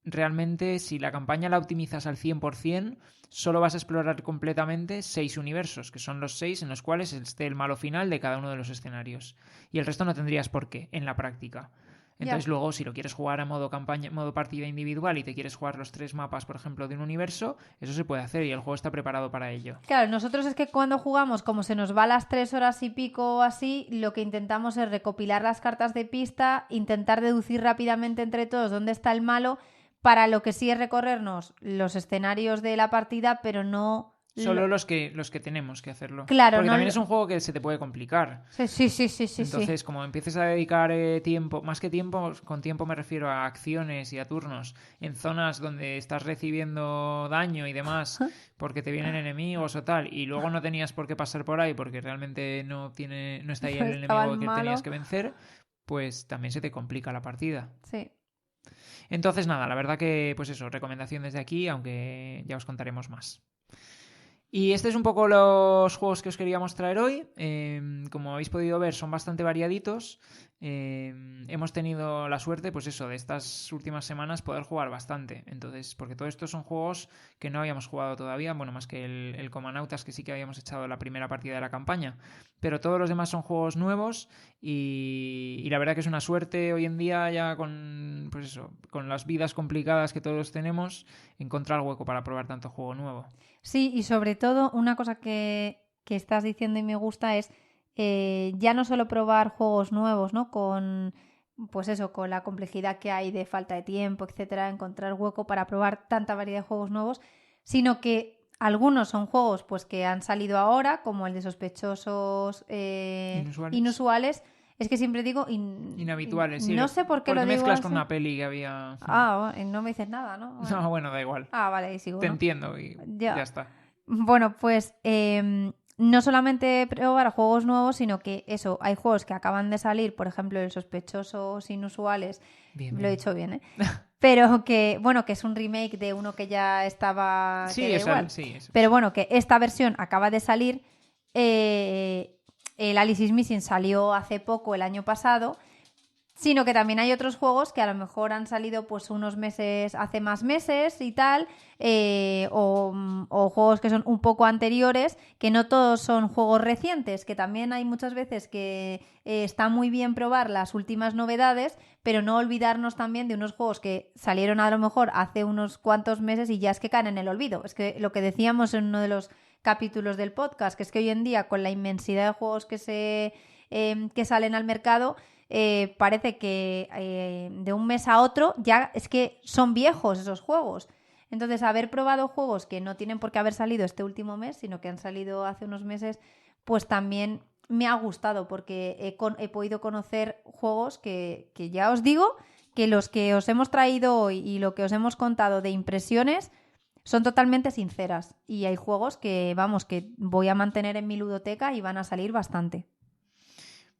Realmente, si la campaña la optimizas al 100%, solo vas a explorar completamente 6 universos, que son los 6 en los cuales esté el malo final de cada uno de los escenarios. Y el resto no tendrías por qué, en la práctica. Entonces luego, si lo quieres jugar a modo campaña, modo partida individual y te quieres jugar los 3 mapas, por ejemplo, de un universo, eso se puede hacer y el juego está preparado para ello. Claro, nosotros es que cuando jugamos, como se nos va las 3 horas y pico o así, lo que intentamos es recopilar las cartas de pista, intentar deducir rápidamente entre todos dónde está el malo, para lo que sí es recorrernos los escenarios de la partida, pero no... Solo los que tenemos que hacerlo. Claro, porque no también es un juego que se te puede complicar. Sí. Entonces, como empieces a dedicar tiempo, más que tiempo, con tiempo me refiero a acciones y a turnos, en zonas donde estás recibiendo daño y demás, porque te vienen enemigos o tal, y luego no tenías por qué pasar por ahí porque realmente no está ahí el enemigo que tenías que vencer, pues también se te complica la partida. Sí. Entonces, nada, la verdad que, pues eso, recomendación desde aquí, aunque ya os contaremos más. Y este es un poco los juegos que os queríamos traer hoy. Como habéis podido ver, son bastante variaditos. Hemos tenido la suerte, pues eso, de estas últimas semanas poder jugar bastante. Entonces, porque todos estos son juegos que no habíamos jugado todavía, bueno, más que el Comanautas, que sí que habíamos echado la primera partida de la campaña. Pero todos los demás son juegos nuevos y la verdad que es una suerte hoy en día ya con, pues eso, con las vidas complicadas que todos tenemos, encontrar hueco para probar tanto juego nuevo. Sí, y sobre todo una cosa que estás diciendo y me gusta es ya no solo probar juegos nuevos, ¿no? Con, pues eso, con la complejidad que hay de falta de tiempo, etcétera, encontrar hueco para probar tanta variedad de juegos nuevos, sino que algunos son juegos pues que han salido ahora, como el de Sospechosos Inusuales. Es que siempre digo inhabituales, sí. No sé por qué lo digo mezclas así. con una peli que había... No me dices nada, ¿no? Bueno. No, bueno, da igual. Vale, sigo, Te ¿no? entiendo y ya está. Bueno, pues no solamente probar juegos nuevos, sino que eso, hay juegos que acaban de salir, por ejemplo, el Sospechosos Inusuales, bien. Lo he dicho bien, ¿eh? Pero que, bueno, que es un remake de uno que ya estaba... Sí, igual. Sí, pero bueno, que esta versión acaba de salir. El Alice is Missing salió hace poco, el año pasado, sino que también hay otros juegos que a lo mejor han salido pues unos meses, hace más meses y tal, o juegos que son un poco anteriores, que no todos son juegos recientes, que también hay muchas veces que está muy bien probar las últimas novedades, pero no olvidarnos también de unos juegos que salieron a lo mejor hace unos cuantos meses y ya es que caen en el olvido. Es que lo que decíamos en uno de los capítulos del podcast, que es que hoy en día con la inmensidad de juegos que salen al mercado, parece que de un mes a otro ya es que son viejos esos juegos. Entonces, haber probado juegos que no tienen por qué haber salido este último mes, sino que han salido hace unos meses, pues también me ha gustado porque he podido conocer juegos que ya os digo que los que os hemos traído hoy y lo que os hemos contado de impresiones son totalmente sinceras. Y hay juegos que, vamos, que voy a mantener en mi ludoteca y van a salir bastante.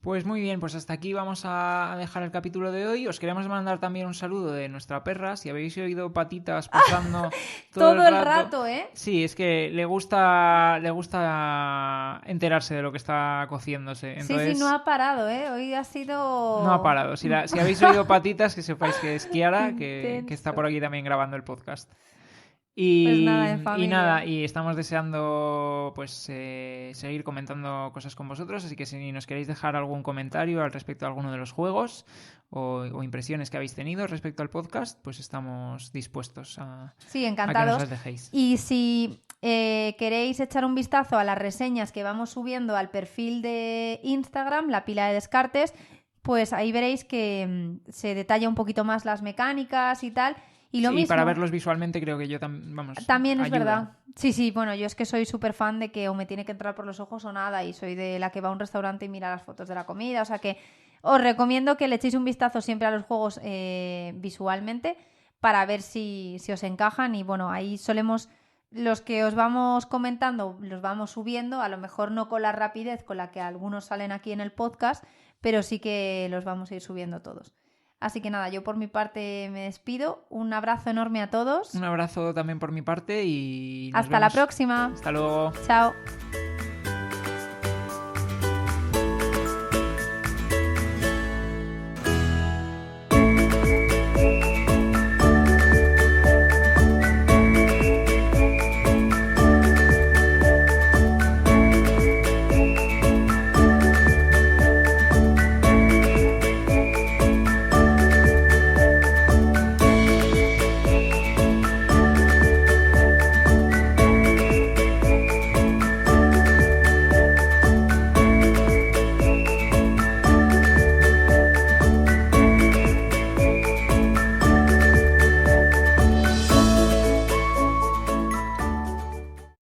Pues muy bien, pues hasta aquí vamos a dejar el capítulo de hoy. Os queremos mandar también un saludo de nuestra perra. Si habéis oído patitas pasando Todo el rato, ¿eh? Sí, es que le gusta enterarse de lo que está cociéndose. Entonces, Sí, no ha parado, ¿eh? Hoy ha sido... no ha parado. Si habéis oído patitas, que sepáis que es Kiara, que está Intenso. por aquí también grabando el podcast. Pues nada, en Y familia. nada, y estamos deseando pues seguir comentando cosas con vosotros, así que si nos queréis dejar algún comentario al respecto de alguno de los juegos o impresiones que habéis tenido respecto al podcast, pues estamos dispuestos a Sí, que nos encantados. las dejéis. Y si queréis echar un vistazo a las reseñas que vamos subiendo al perfil de Instagram, La Pila de Descartes, pues ahí veréis que se detalla un poquito más las mecánicas y tal. Y lo Sí, mismo, para verlos visualmente creo que yo también es ayuda. verdad. Sí, bueno, yo es que soy súper fan de que o me tiene que entrar por los ojos o nada, y soy de la que va a un restaurante y mira las fotos de la comida, o sea que os recomiendo que le echéis un vistazo siempre a los juegos visualmente para ver si os encajan, y bueno, ahí solemos, los que os vamos comentando, los vamos subiendo, a lo mejor no con la rapidez con la que algunos salen aquí en el podcast, pero sí que los vamos a ir subiendo todos. Así que nada, yo por mi parte me despido. Un abrazo enorme a todos. Un abrazo también por mi parte y nos Hasta la vemos. próxima. Hasta luego. Chao.